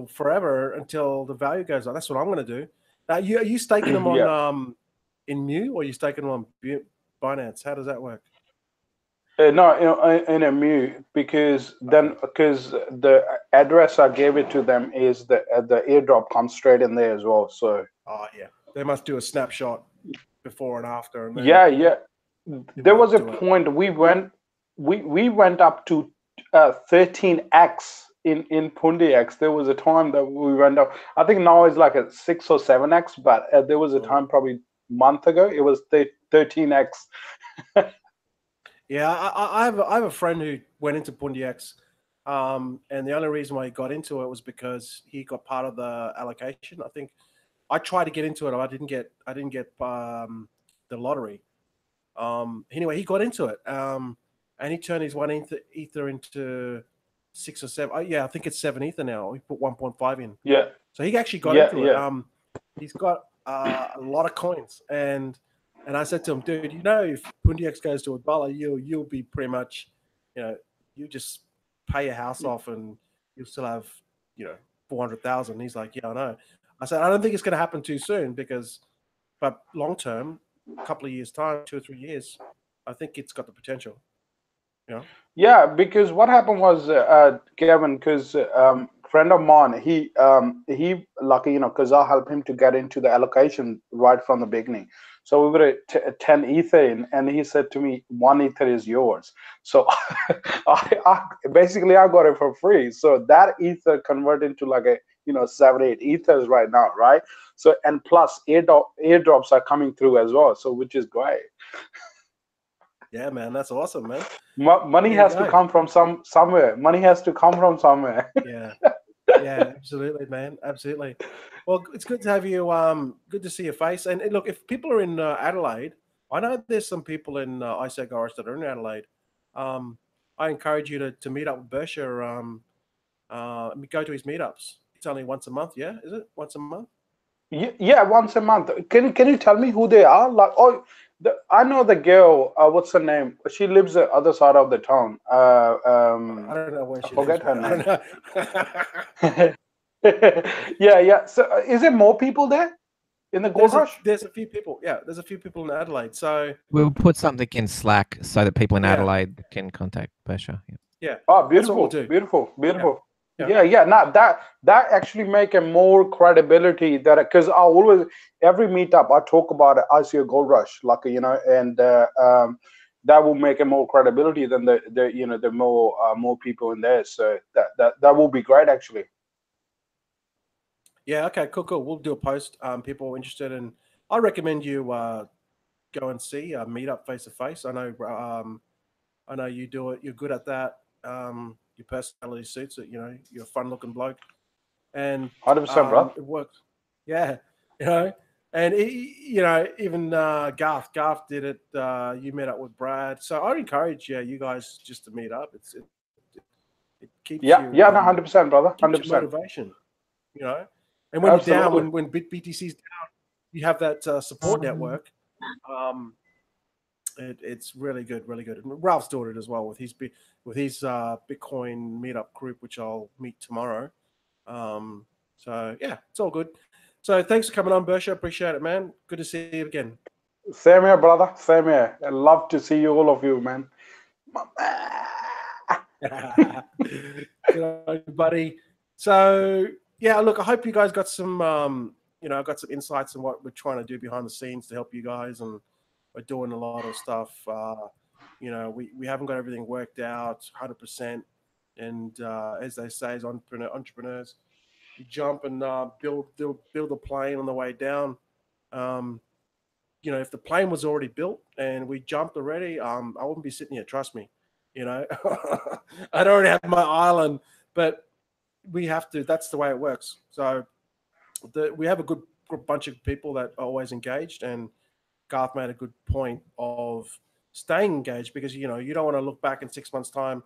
forever, until the value goes up. That's what I'm going to do. Now, are you staking them on in Mu, or are you staking them on Binance? How does that work? No, in a Mu, because the address I gave it to them is the airdrop comes straight in there as well. So they must do a snapshot before and after. And there was a point we went up to 13x in PundiX. There was a time that we went up. I think now it's like a 6 or 7x, but there was a time probably a month ago it was 13x. Yeah, I have a friend who went into PundiX, and the only reason why he got into it was because he got part of the allocation. I think I tried to get into it, I didn't get the lottery. Anyway, he got into it, and he turned his 1 ether into 6 or 7. I think it's 7 ether now. He put 1.5 in. Yeah. So he actually got into it. He's got a lot of coins, and I said to him, dude, if PundiX goes to $1, you'll be pretty much, you just pay your house off, and you'll still have, 400,000. He's like, yeah, I know. I said, I don't think it's going to happen too soon but long term, a couple of years time, 2 or 3 years, I think it's got the potential. Yeah, because what happened was, Kevin, because friend of mine, he lucky, because I helped him to get into the allocation right from the beginning. So we were at 10 ether in, and he said to me, 1 ether is yours. So I basically got it for free. So that ether converted into like a 7, 8 ethers right now, right? So, and plus airdrops are coming through as well, so which is great. Yeah, man, that's awesome, man. Money has to come from somewhere. Money has to come from somewhere. Yeah, absolutely, man, absolutely. Well, it's good to have you. Good to see your face. And look, if people are in Adelaide, I know there's some people in ISO Goris that are in Adelaide. I encourage you to meet up with Bersha. Go to his meetups. It's only once a month, yeah? Is it once a month? Yeah, once a month. Can you tell me who they are? Like, I know the girl. What's her name? She lives the other side of the town. I don't know where she forget lives. her name. Yeah. So, is there more people there in the Gold Rush? There's a few people. Yeah, there's a few people in Adelaide. So we'll put something in Slack so that people in Adelaide can contact Bersha. Yeah. Oh, beautiful, beautiful. Yeah. Now that actually make a more credibility that, because I always every meetup I talk about ICO Gold Rush, like and that will make a more credibility than the more people in there. So that will be great actually. Yeah. Okay. Cool. We'll do a post. People interested, and I recommend you go go and see, meet up face to face. I know you do it. You're good at that. Your personality suits it. You know, you're a fun looking bloke, and 100%, bro. it works. Yeah, you know, and you know, even Garth did it. You met up with Brad, so I'd encourage you guys just to meet up. It keeps Yeah, you, yeah, no, 100%, brother, keeps you 100%. motivation. You know, and when Absolutely. you're down, when BTC's down, you have that support network. It's really good, really good. And Ralph's doing it as well with his Bitcoin meetup group, which I'll meet tomorrow. So yeah, it's all good. So thanks for coming on, Bersha. Appreciate it, man. Good to see you again. Same here, brother. Same here. I love to see you, all of you, man. Good on you, buddy. So yeah, look, I hope you guys got some got some insights on what we're trying to do behind the scenes to help you guys, and we're doing a lot of stuff. We haven't got everything worked out 100%, and as they say, as entrepreneurs, you jump and build a plane on the way down. If the plane was already built and we jumped already, I wouldn't be sitting here. Trust me. I'd already have my island, but we have to. That's the way it works. So we have a good bunch of people that are always engaged, and Garth made a good point of staying engaged, because you don't want to look back in 6 months' time,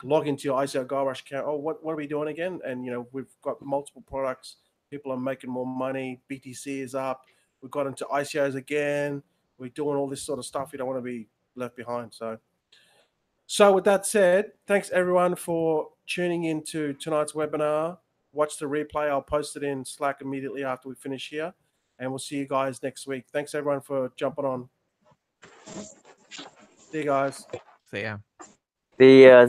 log into your ICO Gold Rush account. Oh, what are we doing again? And we've got multiple products. People are making more money. BTC is up. We've got into ICOs again. We're doing all this sort of stuff. You don't want to be left behind. So with that said, thanks everyone for tuning into tonight's webinar. Watch the replay. I'll post it in Slack immediately after we finish here, and we'll see you guys next week. Thanks everyone for jumping on. See you guys. See ya. See ya.